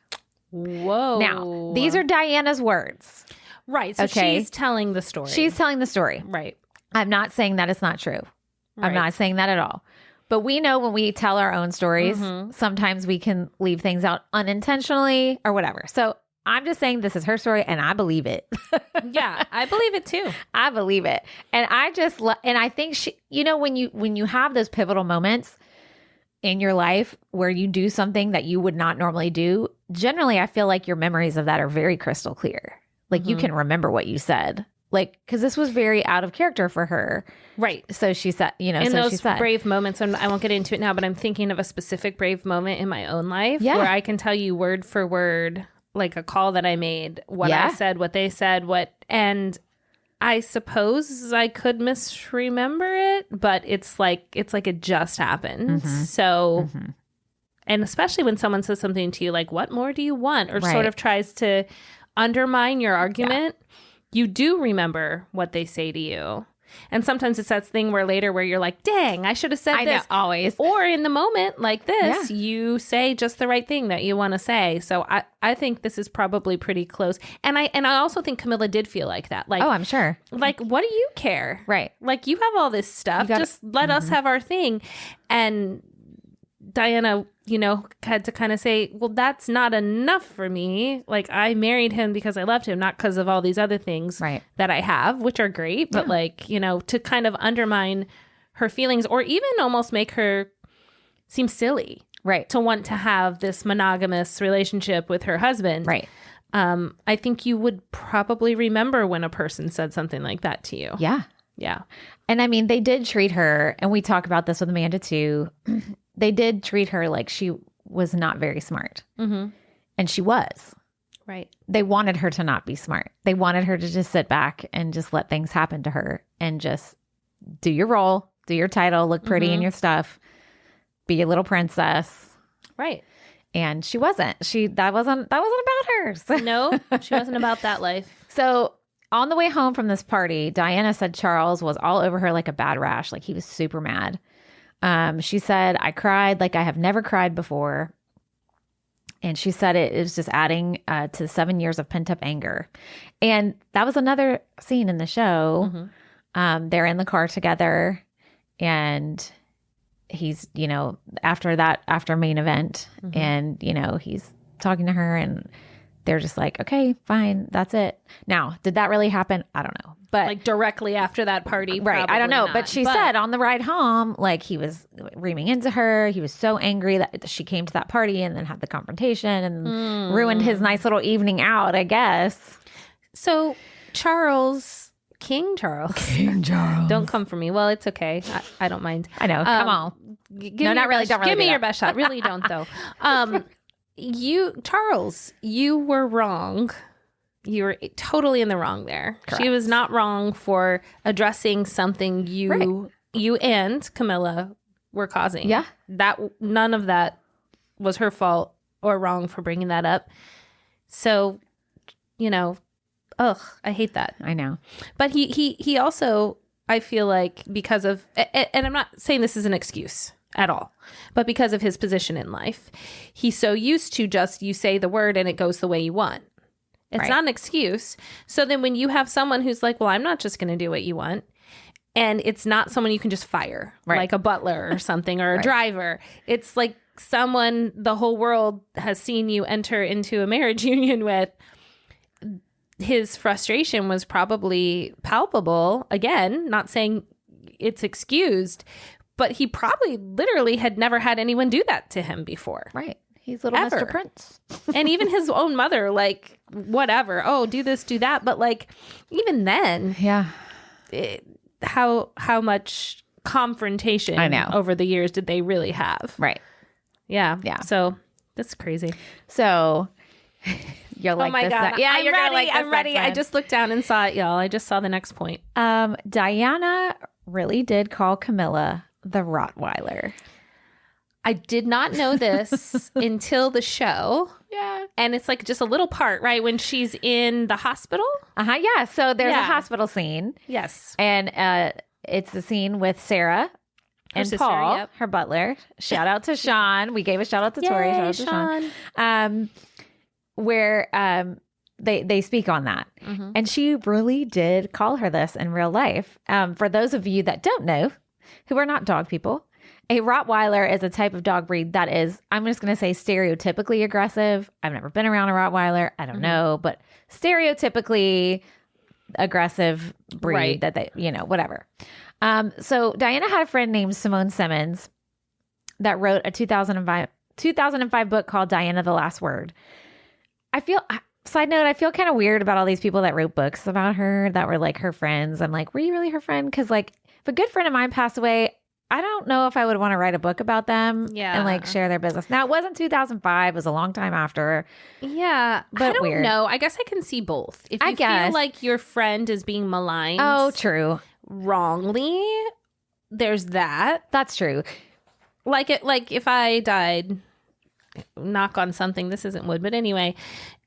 Whoa. Now, these are Diana's words. Right. So she's telling the story. She's telling the story. Right. I'm not saying that it's not true. Right. I'm not saying that at all. But we know when we tell our own stories, sometimes we can leave things out unintentionally or whatever. So I'm just saying this is her story and I believe it. Yeah, I believe it too. I believe it. And I think she, when you have those pivotal moments in your life where you do something that you would not normally do, generally I feel like your memories of that are very crystal clear. Like you can remember what you said. Like, because this was very out of character for her. Right. So she said, in those brave moments, and I won't get into it now, but I'm thinking of a specific brave moment in my own life where I can tell you word for word, like a call that I made, what I said, what they said, and I suppose I could misremember it, but it's like it just happened. So, and especially when someone says something to you like, what more do you want? Or sort of tries to undermine your argument. You do remember what they say to you. And sometimes it's that thing where you're like, dang, I should have said this. Know, always. Or in the moment like this, you say just the right thing that you want to say. So I think this is probably pretty close. And I also think Camilla did feel like that. Like, oh, I'm sure. Like, what do you care? Right. Like, you have all this stuff. Just let us have our thing. And Diana, had to kind of say, well, that's not enough for me. Like, I married him because I loved him, not because of all these other things that I have, which are great. But to kind of undermine her feelings or even almost make her seem silly. Right. To want to have this monogamous relationship with her husband. Right. I think you would probably remember when a person said something like that to you. Yeah. Yeah. And I mean, they did treat her, and we talk about this with Amanda too. they did treat her like she was not very smart. Mm-hmm. And she was. Right. They wanted her to not be smart. They wanted her to just sit back and just let things happen to her and just do your role, do your title, look pretty in your stuff, be a little princess. Right. And she wasn't. That wasn't about her. So. No, she wasn't about that life. So on the way home from this party, Diana said Charles was all over her like a bad rash. Like he was super mad. She said, I cried like I have never cried before. And she said it was just adding to 7 years of pent up anger. And that was another scene in the show. Mm-hmm. They're in the car together and he's, after main event and, he's talking to her and they're just like, okay, fine. That's it. Now, did that really happen? I don't know. But like directly after that party. Right. I don't know. Not. But she said on the ride home, like he was reaming into her. He was so angry that she came to that party and then had the confrontation and ruined his nice little evening out, I guess. So King Charles. Don't come for me. Well, it's okay. I don't mind. I know. Come on. No, not really. Don't really give me your best shot. Really don't though. Charles, you were wrong. You were totally in the wrong there. Correct. She was not wrong for addressing something you and Camilla were causing. Yeah. None of that was her fault or wrong for bringing that up. So, I hate that. I know. But he also, I feel like because of, and I'm not saying this is an excuse at all, but because of his position in life, he's so used to just, you say the word and it goes the way you want. It's not an excuse. So then when you have someone who's like, well, I'm not just going to do what you want. And it's not someone you can just fire, like a butler or something or a driver. It's like someone the whole world has seen you enter into a marriage union with. His frustration was probably palpable. Again, not saying it's excused, but he probably literally had never had anyone do that to him before. Right. He's little Ever. Mr. Prince. And even his own mother, like, whatever. Oh, do this, do that. But like, even then, how much confrontation over the years did they really have? Right. Yeah. Yeah. So that's crazy. So you're like, oh my this, God. yeah, you're ready. Like I'm ready. I just looked down and saw it, y'all. I just saw the next point. Diana really did call Camilla the Rottweiler. I did not know this until the show. Yeah. And it's like just a little part, right? When she's in the hospital. Yeah. So there's a hospital scene. Yes. And it's the scene with Sarah and sister, Paul, her butler. Shout out to Sean. We gave a shout out to Tori. Shout out to Sean. Where they speak on that. Mm-hmm. And she really did call her this in real life. For those of you that don't know, who are not dog people, a Rottweiler is a type of dog breed that is, I'm just going to say, stereotypically aggressive. I've never been around a Rottweiler. I don't know, but stereotypically aggressive breed that they, whatever. So Diana had a friend named Simone Simmons that wrote a 2005 book called Diana, the Last Word. Side note, I feel kind of weird about all these people that wrote books about her that were like her friends. I'm like, were you really her friend? Because like, if a good friend of mine passed away, I don't know if I would want to write a book about them and like share their business. Now, it wasn't 2005. It was a long time after. Yeah. But I don't weird. know. I guess I can see both. If you feel like your friend is being maligned. Oh, true. Wrongly, there's that. That's true. Like if I died, knock on something, this isn't wood, but anyway,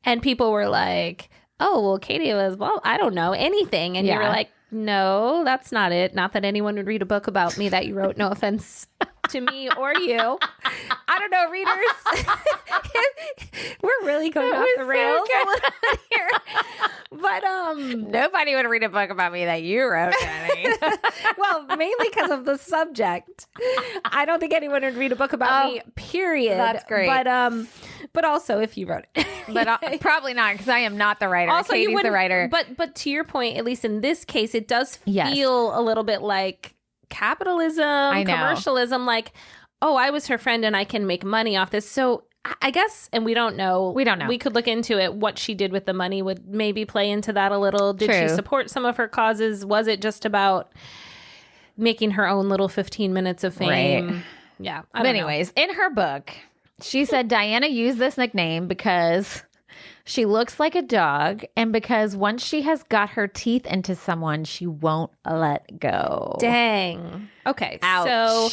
and people were like, oh, well, Katie was, well, I don't know anything. And you were like, no, that's not it. Not that anyone would read a book about me that you wrote. No offense to me or you. I don't know, readers. We're really going off the rails here. But nobody would read a book about me that you wrote, Dani. Well, mainly because of the subject. I don't think anyone would read a book about me, period. That's great. But also if you wrote it. But probably not, because I am not the writer. Also, Katie's the writer. But to your point, at least in this case, it does feel a little bit like capitalism, commercialism, like, oh, I was her friend and I can make money off this. So I guess, and we don't know. We could look into it. What she did with the money would maybe play into that a little. Did she support some of her causes? Was it just about making her own little 15 minutes of fame? Yeah. But anyways, in her book, she said Diana used this nickname because she looks like a dog and because once she has got her teeth into someone, she won't let go. Dang. Okay. Ouch. So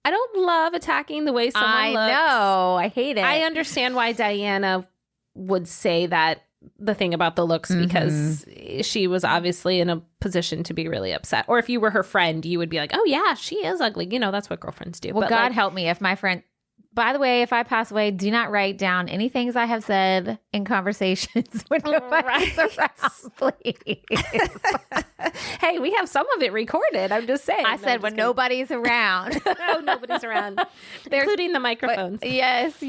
I don't love attacking the way someone looks. I know. I hate it. I understand why Diana would say that, the thing about the looks, because she was obviously in a position to be really upset. Or if you were her friend, you would be like, oh yeah, she is ugly. You know, that's what girlfriends do. Well, but God help me if my friend... By the way, if I pass away, do not write down any things I have said in conversations when nobody's around, please. Hey, we have some of it recorded. I'm just saying. I said when nobody's around. No, nobody's around. Including the microphones. Yes.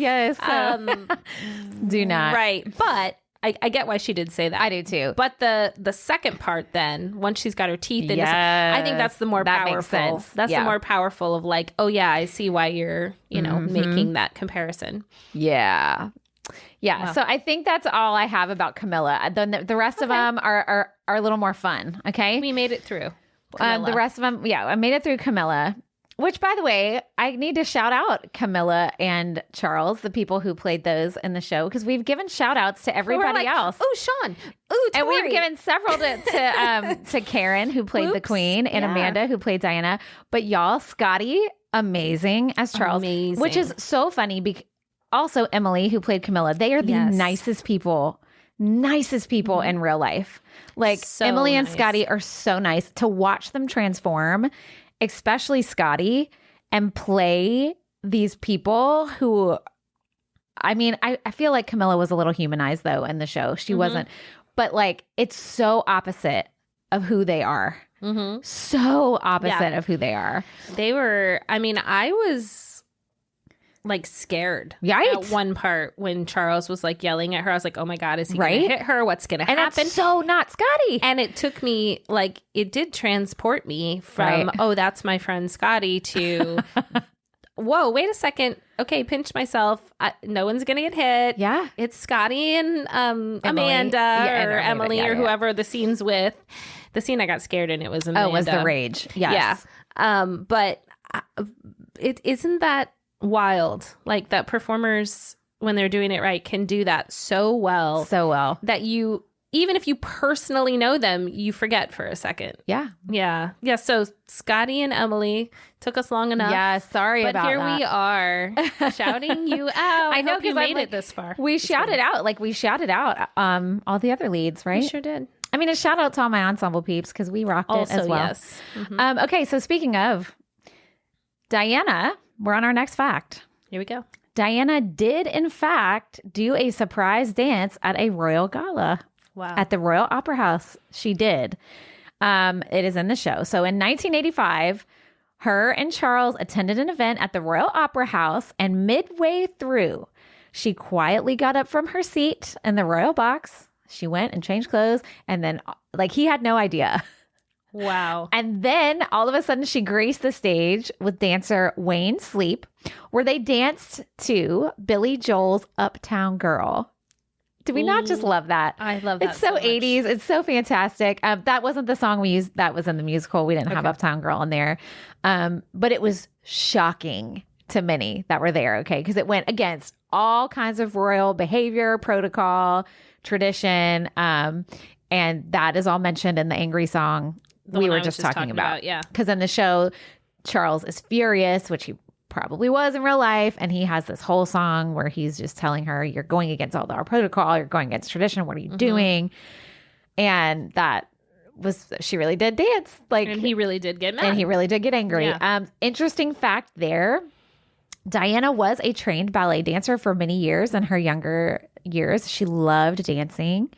Do not. Right. But I get why she did say that. I do too. But the second part then, once she's got her teeth in, I think that's the more powerful. That's the more powerful of like, oh yeah, I see why you're, making that comparison. Yeah. Wow. So I think that's all I have about Camilla. The rest of them are a little more fun. Okay. We made it through. The rest of them, I made it through Camilla. Which, by the way, I need to shout out Camilla and Charles, the people who played those in the show, because we've given shout outs to everybody else. Oh, Sean. Ooh, Tori. And we've given several to Karen, who played the queen, and Amanda, who played Diana. But y'all, Scotty, amazing as Charles, which is so funny. Also, Emily, who played Camilla, they are the nicest people in real life. Like, so Emily and Scotty are so nice. To watch them transform, especially Scotty, and play these people who, I mean, I feel like Camilla was a little humanized though in the show. She wasn't, but like, it's so opposite of who they are. So opposite of who they are. They were, I mean, I was like scared at one part when Charles was like yelling at her. I was like, oh my God, is he going to hit her? What's going to happen? And it's so not Scotty. And it took me, like, it did transport me from, oh, that's my friend Scotty to, whoa, wait a second. Okay, pinch myself. No one's going to get hit. Yeah. It's Scotty and Amanda or Emily or whoever the scene's with. The scene I got scared in, it was Amanda. Oh, it was the rage. Yes. Yeah. But it isn't that wild, like that performers, when they're doing it right, can do that so well that you, even if you personally know them, you forget for a second. Yeah. So Scotty and Emily took us long enough. Yeah, sorry but about here that. We are shouting you out. I know, because you made it this far. We shouted out all the other leads, right? We sure did. I mean, a shout out to all my ensemble peeps because we rocked it as well. Yes. Okay, so speaking of Diana, we're on our next fact. Here we go. Diana did, in fact, do a surprise dance at a royal gala. Wow. At the Royal Opera House. She did. It is in the show. So in 1985, her and Charles attended an event at the Royal Opera House, and midway through, she quietly got up from her seat in the royal box. She went and changed clothes, and then, like, he had no idea. Wow. And then all of a sudden she graced the stage with dancer Wayne Sleep, where they danced to Billy Joel's Uptown Girl. Do we not just love that? I love that. It's so 80s. It's so fantastic. That wasn't the song we used. That was in the musical. We didn't have Uptown Girl in there. But it was shocking to many that were there. Okay. Because it went against all kinds of royal behavior, protocol, tradition. And that is all mentioned in the angry song we were just talking about. Yeah. Because in the show, Charles is furious, which he probably was in real life. And he has this whole song where he's just telling her, you're going against all our protocol. You're going against tradition. What are you doing? And that was, she really did dance. Like, and he really did get mad. And he really did get angry. Yeah. Interesting fact there. Diana was a trained ballet dancer for many years in her younger years. She loved dancing,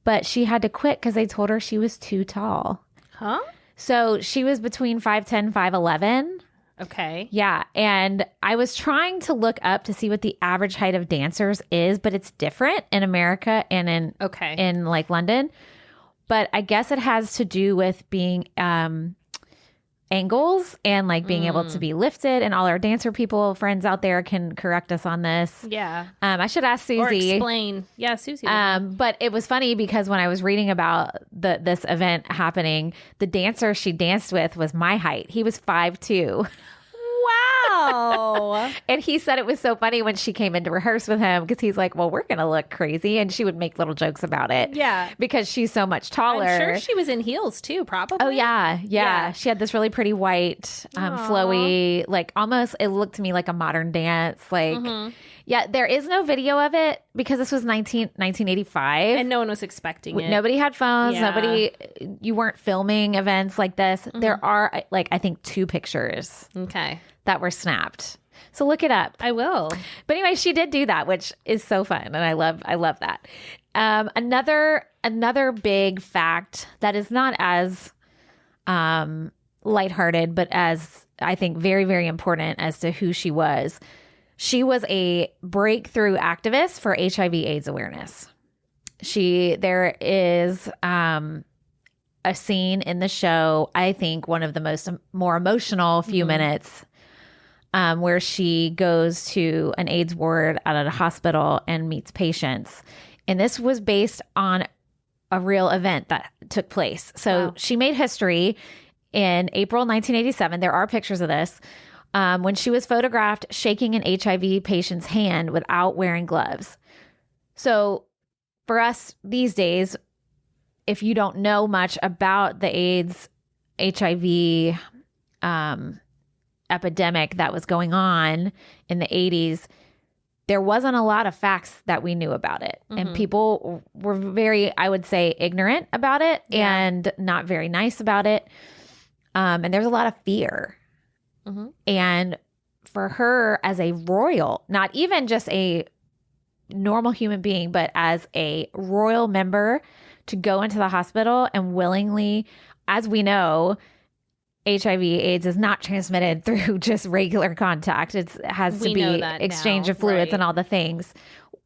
but she had to quit because they told her she was too tall. Huh? So she was between 5'10", 5'11". Okay. Yeah. And I was trying to look up to see what the average height of dancers is, but it's different in America and in like London. But I guess it has to do with being angles and like being able to be lifted. And all our dancer people friends out there can correct us on this. Yeah. I should ask Susie. Or explain. Yeah, Susie. But it was funny because when I was reading about this event happening, the dancer she danced with was my height. He was 5'2". Oh. And he said it was so funny when she came in to rehearse with him because he's like, well, we're going to look crazy. And she would make little jokes about it. Yeah. Because she's so much taller. I'm sure she was in heels too, probably. Oh, yeah. She had this really pretty white, flowy, like almost, it looked to me like a modern dance. Like, yeah, there is no video of it because this was 1985. And no one was expecting it. Nobody had phones. You weren't filming events like this. There are, like, I think 2 pictures that were snapped. So look it up. I will. But anyway, she did do that, which is so fun. And I love that. Another big fact that is not as lighthearted, but as I think very, very important as to who she was. She was a breakthrough activist for HIV/AIDS awareness. There is a scene in the show, I think one of the more emotional few minutes, where she goes to an AIDS ward at a hospital and meets patients. And this was based on a real event that took place. So she made history in April 1987. There are pictures of this. When she was photographed shaking an HIV patient's hand without wearing gloves. So for us these days, if you don't know much about the AIDS, HIV epidemic that was going on in the 80s, there wasn't a lot of facts that we knew about it. And people were very, I would say, ignorant about it and not very nice about it. And there's a lot of fear. And for her as a royal, not even just a normal human being, but as a royal member to go into the hospital and willingly, as we know, HIV/AIDS is not transmitted through just regular contact. It has to be exchange of fluids and all the things,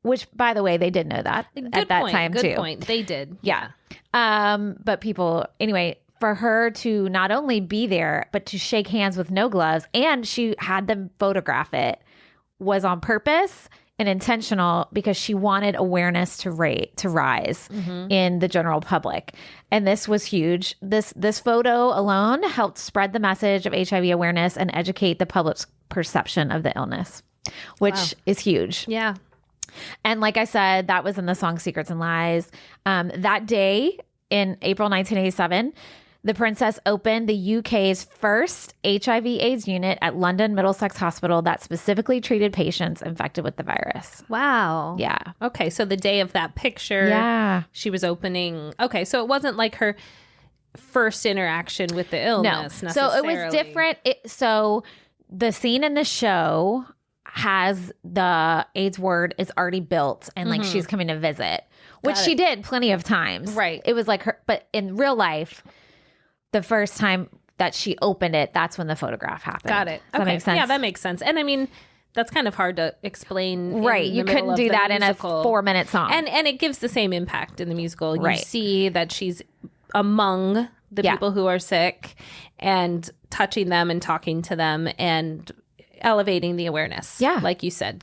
which, by the way, they did know that at that time too. Good point. They did. Yeah. But people, anyway, for her to not only be there, but to shake hands with no gloves, and she had them photograph it, was on purpose and intentional because she wanted awareness to rise in the general public. And this was huge. This photo alone helped spread the message of HIV awareness and educate the public's perception of the illness, which is huge. Yeah. And like I said, that was in the song Secrets and Lies. That day in April 1987, the princess opened the UK's first HIV/AIDS unit at London Middlesex Hospital that specifically treated patients infected with the virus. Wow. Yeah. Okay, so the day of that picture, she was opening. Okay, so it wasn't like her first interaction with the illness necessarily. So it was different. So the scene in the show has the AIDS ward is already built and like she's coming to visit, which she did plenty of times. Right. It was like her, but in real life, the first time that she opened it, that's when the photograph happened. Got it. Does that make sense? Yeah, that makes sense. And I mean, that's kind of hard to explain. Right. You couldn't do that musical. In a 4-minute song. And it gives the same impact in the musical. Right. You see that she's among the people who are sick and touching them and talking to them and elevating the awareness. Yeah. Like you said.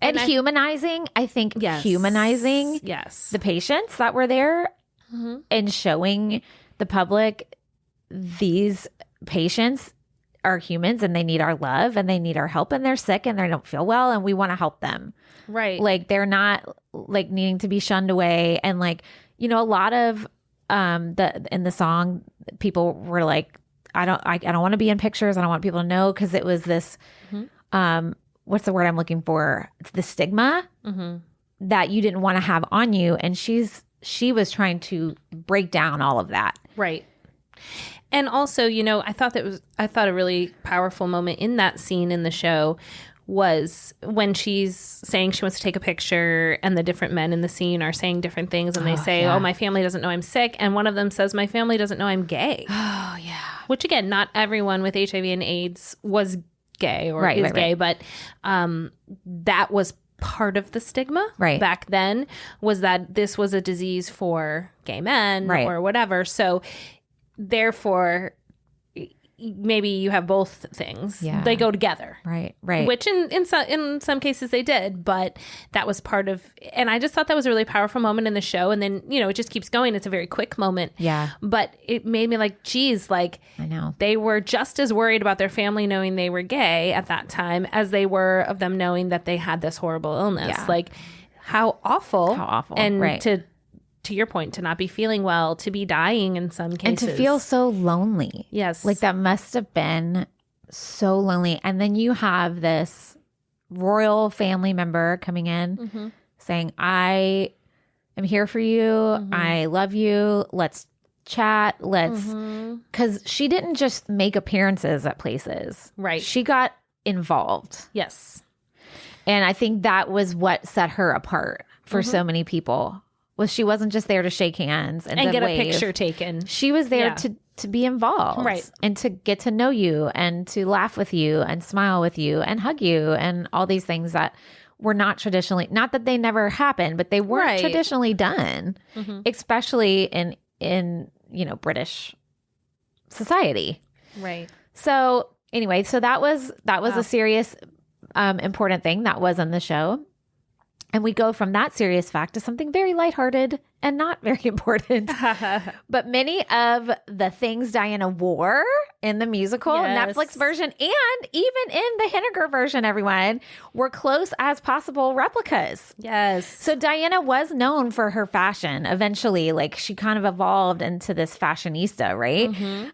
And humanizing, I think humanizing the patients that were there and showing the public these patients are humans and they need our love and they need our help and they're sick and they don't feel well and we want to help them. Right. Like they're not like needing to be shunned away. And like, you know, a lot of in the song, people were like, I don't want to be in pictures. I don't want people to know, because it was this what's the word I'm looking for? It's the stigma that you didn't want to have on you. And she was trying to break down all of that. Right. And also, you know, I thought a really powerful moment in that scene in the show was when she's saying she wants to take a picture and the different men in the scene are saying different things and they say, oh, my family doesn't know I'm sick. And one of them says, my family doesn't know I'm gay. Oh, yeah. Which, again, not everyone with HIV and AIDS was gay or is gay, but that was part of the stigma back then, was that this was a disease for gay men or whatever. So therefore, maybe you have both things. Yeah. They go together. Right. Which in some cases they did, but that was part of, and I just thought that was a really powerful moment in the show. And then, it just keeps going. It's a very quick moment. Yeah. But it made me like, geez, like I know. they were just as worried about their family knowing they were gay at that time as they were of them knowing that they had this horrible illness. Yeah. Like how awful. And right. to your point, to not be feeling well, to be dying in some cases. And to feel so lonely. Yes. Like that must have been so lonely. And then you have this royal family member coming in saying, I am here for you. I love you. Let's chat. Because she didn't just make appearances at places. Right. She got involved. Yes. And I think that was what set her apart for so many people. Was she wasn't just there to shake hands and to get wave. a picture taken. She was there to be involved. Right. And to get to know you and to laugh with you and smile with you and hug you and all these things that were not traditionally, not that they never happened, but they weren't traditionally done, especially in British society. Right. So anyway, so that was a serious, important thing that was in the show. And we go from that serious fact to something very lighthearted and not very important. But many of the things Diana wore in the musical Netflix version and even in the Henniger version, everyone, were close as possible replicas. Yes. So Diana was known for her fashion eventually. Like she kind of evolved into this fashionista, right?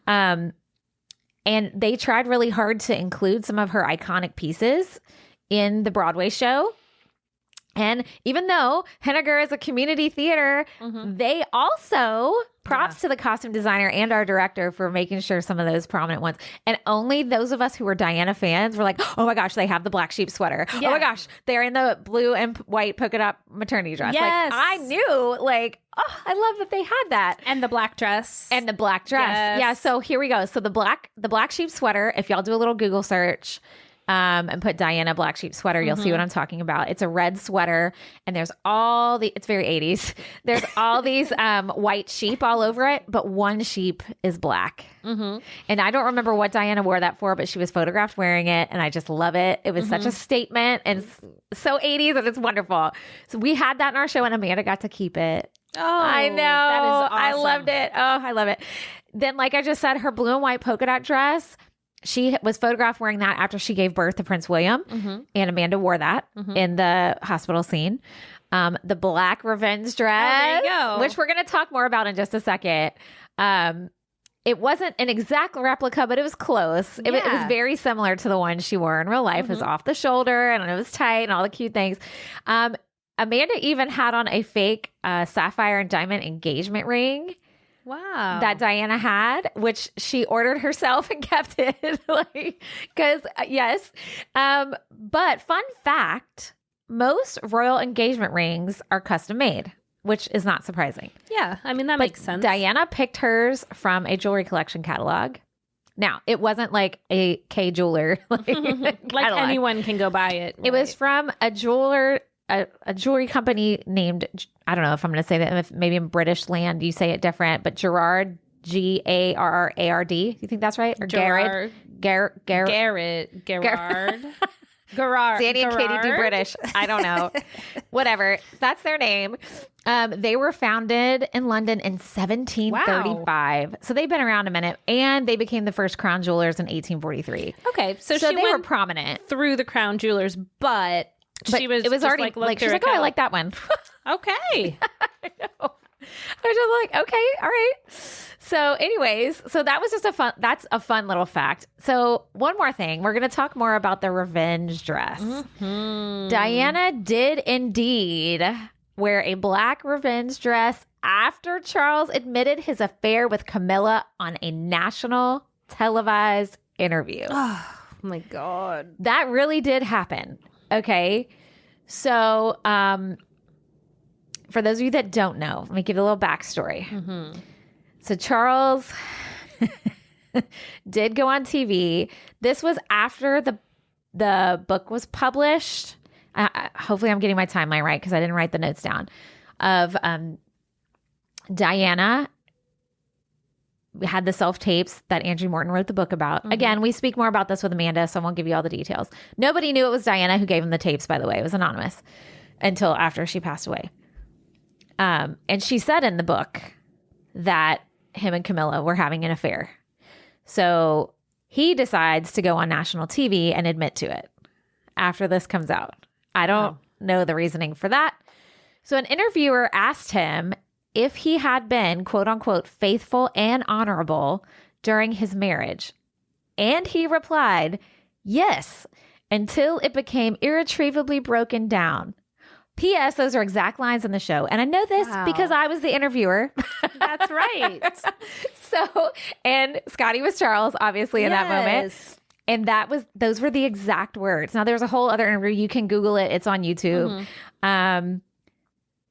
And they tried really hard to include some of her iconic pieces in the Broadway show. And even though Henniger is a community theater, they also, props to the costume designer and our director for making sure some of those prominent ones. And only those of us who were Diana fans were like, oh my gosh, they have the black sheep sweater. Yeah. Oh my gosh, they're in the blue and white polka dot maternity dress. Yes. Like I knew, like, oh, I love that they had that. And the black dress. And the black dress. Yes. Yeah, so here we go. So the black sheep sweater, if y'all do a little Google search, and put Diana black sheep sweater, you'll see what I'm talking about. It's a red sweater and there's it's very 80s. There's all these white sheep all over it, but one sheep is black. And I don't remember what Diana wore that for, but she was photographed wearing it and I just love it. It was such a statement and so 80s and it's wonderful. So we had that in our show and Amanda got to keep it. Oh, I know. That is awesome. I loved it. Oh, I love it. Then, like I just said, her blue and white polka dot dress, she was photographed wearing that after she gave birth to Prince William, and Amanda wore that in the hospital scene. The black revenge dress, which we're going to talk more about in just a second. It wasn't an exact replica, but it was close. It was very similar to the one she wore in real life. It was off the shoulder and it was tight and all the cute things. Amanda even had on a fake sapphire and diamond engagement ring. Wow. That Diana had, which she ordered herself and kept it. Yes. But fun fact, most royal engagement rings are custom made, which is not surprising. Yeah. I mean, that makes sense. Diana picked hers from a jewelry collection catalog. Now, it wasn't like a K jeweler. Like anyone can go buy it. It was from a jeweler. A jewelry company named, I don't know if I'm going to say that, maybe in British land you say it different, but Gerard, Garrard. Do you think that's right? Or Garrett? Garrard. Danny and Katie do British. I don't know. Whatever. That's their name. They were founded in London in 1735. Wow. So they've been around a minute and they became the first crown jewelers in 1843. Okay. So they were prominent through the crown jewelers, but it was already like she's like, oh, I like that one. Okay. I know. I was just like, okay, all right. So anyways, that was just that's a fun little fact. So one more thing, we're going to talk more about the revenge dress. Diana did indeed wear a black revenge dress after Charles admitted his affair with Camilla on a national televised interview. Oh my God. That really did happen. Okay. So, for those of you that don't know, let me give you a little backstory. So Charles did go on TV. This was after the book was published. Hopefully I'm getting my timeline right because I didn't write the notes down. Of Diana had the self-tapes that Andrew Morton wrote the book about. Again, we speak more about this with Amanda, so I won't give you all the details. Nobody knew it was Diana who gave him the tapes, by the way. It was anonymous until after she passed away. And she said in the book that him and Camilla were having an affair. So he decides to go on national TV and admit to it after this comes out. I don't know the reasoning for that. So an interviewer asked him if he had been, quote unquote, faithful and honorable during his marriage. And he replied, yes, until it became irretrievably broken down. P.S. Those are exact lines in the show. And I know this because I was the interviewer. That's right. And Scotty was Charles, obviously, in that moment. And those were the exact words. Now, there's a whole other interview. You can Google it. It's on YouTube.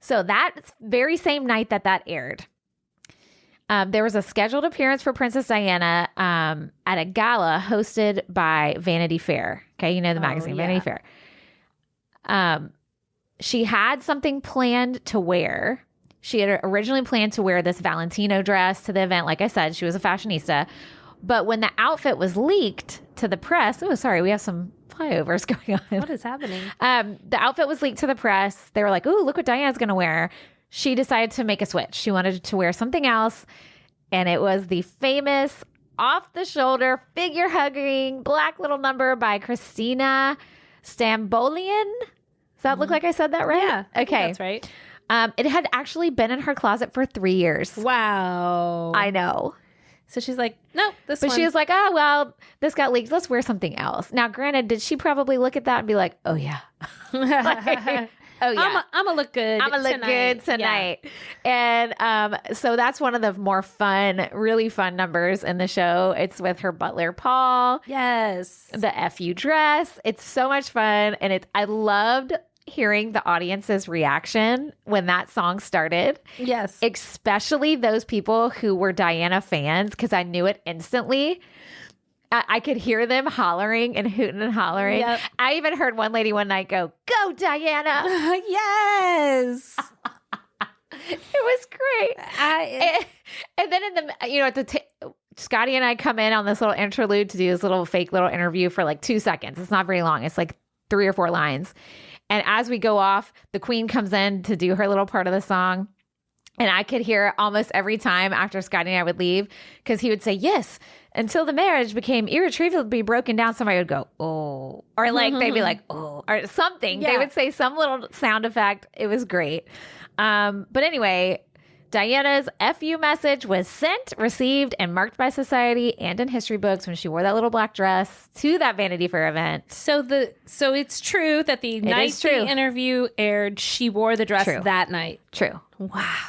So that very same night that aired, there was a scheduled appearance for Princess Diana at a gala hosted by Vanity Fair. Okay, you know the magazine, Vanity Fair. She had something planned to wear. She had originally planned to wear this Valentino dress to the event. Like I said, she was a fashionista. But when the outfit was leaked to the press, we have some flyovers going on. What is happening? The outfit was leaked to the press. They were like, ooh, look what Diana's going to wear. She decided to make a switch. She wanted to wear something else. And it was the famous off-the-shoulder, figure-hugging black little number by Christina Stambolian. Does that look like I said that right? Yeah. Okay. That's right. It had actually been in her closet for 3 years. Wow. I know. So she's like, nope, But she was like, oh, well, this got leaked. Let's wear something else. Now, granted, did she probably look at that and be like, oh, yeah. Oh, yeah. I'm going to look good I'm going to look good tonight. Yeah. And so that's one of the more fun, really fun numbers in the show. It's with her butler, Paul. Yes. The FU dress. It's so much fun. And I loved hearing the audience's reaction when that song started. Yes. Especially those people who were Diana fans, because I knew it instantly. I could hear them hollering and hooting and hollering. Yep. I even heard one lady one night go, "Go, Diana." Yes. It was great. And then Scotty and I come in on this little interlude to do this little fake little interview for like 2 seconds. It's not very long. It's like 3 or 4 lines. And as we go off, the queen comes in to do her little part of the song. And I could hear almost every time after Scotty and I would leave, because he would say, yes, until the marriage became irretrievably broken down, somebody would go, oh. Or like, they'd be like, oh, or something. Yeah. They would say some little sound effect. It was great. But anyway, Diana's FU message was sent, received, and marked by society and in history books when she wore that little black dress to that Vanity Fair event. So it's true that the night the interview aired, she wore the dress that night. True. Wow.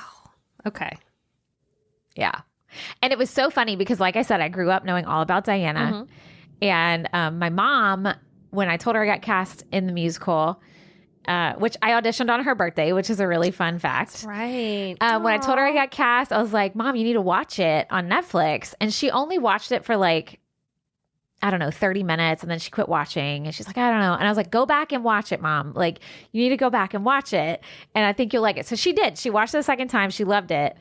Okay. Yeah. And it was so funny because, like I said, I grew up knowing all about Diana. And my mom, when I told her I got cast in the musical, which I auditioned on her birthday, which is a really fun fact. That's right. When I told her I got cast, I was like, Mom, you need to watch it on Netflix. And she only watched it for like, I don't know, 30 minutes. And then she quit watching. And she's like, I don't know. And I was like, go back and watch it, Mom. Like, you need to go back and watch it. And I think you'll like it. So she did. She watched it a second time. She loved it.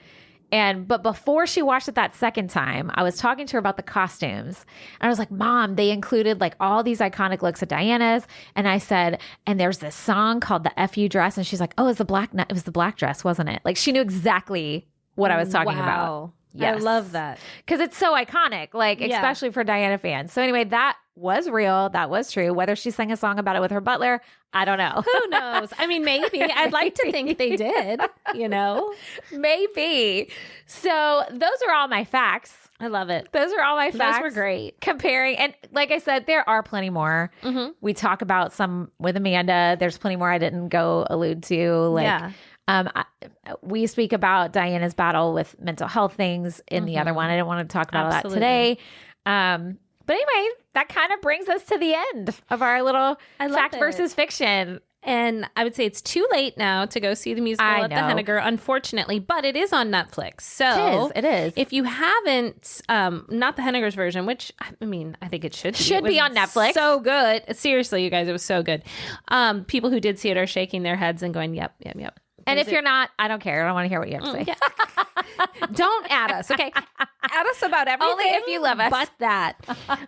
But before she watched it that second time, I was talking to her about the costumes. And I was like, Mom, they included like all these iconic looks of Diana's. And I said, and there's this song called the FU dress. And she's like, oh, it was the black dress, wasn't it? Like, she knew exactly what I was talking about. Yes. I love that. Because it's so iconic, like, especially for Diana fans. So anyway, that was real. That was true. Whether she sang a song about it with her butler, I don't know. Who knows? I mean, maybe. I'd like to think they did, Maybe. So those are all my facts. I love it. Those are all my facts. Those were great. Comparing. And like I said, there are plenty more. We talk about some with Amanda. There's plenty more I didn't allude to. We speak about Diana's battle with mental health things in the other one. I didn't want to talk about that today. But anyway, that kind of brings us to the end of our little fact versus fiction. And I would say it's too late now to go see the musical at the Henniger, unfortunately, but it is on Netflix. So it is. If you haven't, not the Henniger's version, which I mean, I think it should be. Should be on Netflix. So good. Seriously, you guys, it was so good. People who did see it are shaking their heads and going, yep. And if you're not, I don't care. I don't want to hear what you have to say. Don't add us, okay? Add us about everything. Only if you love us. But that,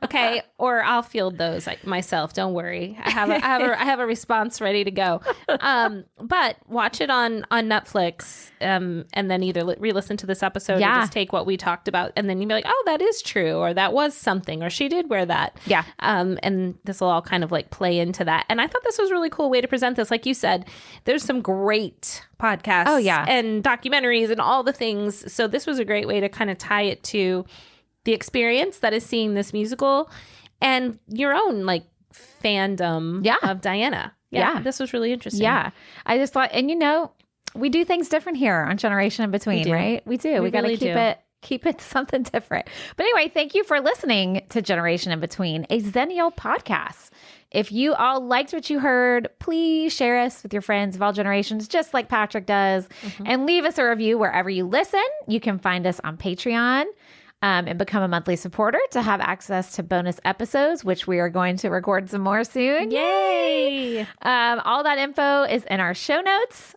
okay? Or I'll field those myself. Don't worry. I have a response ready to go. But watch it on Netflix, and then either re-listen to this episode or just take what we talked about, and then you'll be like, oh, that is true, or that was something, or she did wear that. Yeah. And this will all kind of like play into that. And I thought this was a really cool way to present this. Like you said, there's some great podcasts and documentaries and all the things. So this was a great way to kind of tie it to the experience that is seeing this musical and your own like fandom of Diana. Yeah. This was really interesting. Yeah. I just thought, and we do things different here on Generation in Between, right? We do. We got to keep it something different. But anyway, thank you for listening to Generation in Between, a Xennial podcast. If you all liked what you heard, please share us with your friends of all generations, just like Patrick does, and leave us a review wherever you listen. You can find us on Patreon and become a monthly supporter to have access to bonus episodes, which we are going to record some more soon. Yay! All that info is in our show notes.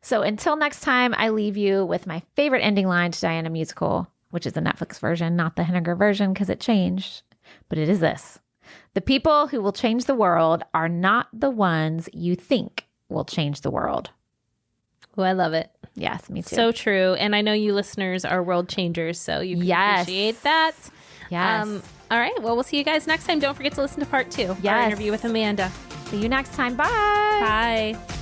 So until next time, I leave you with my favorite ending line to Diana musical, which is the Netflix version, not the Henniger version, because it changed. But it is this. The people who will change the world are not the ones you think will change the world. Oh, I love it. Yes, me too. So true. And I know you listeners are world changers, so you can appreciate that. Yes. All right. Well, we'll see you guys next time. Don't forget to listen to part 2. Our interview with Amanda. See you next time. Bye. Bye.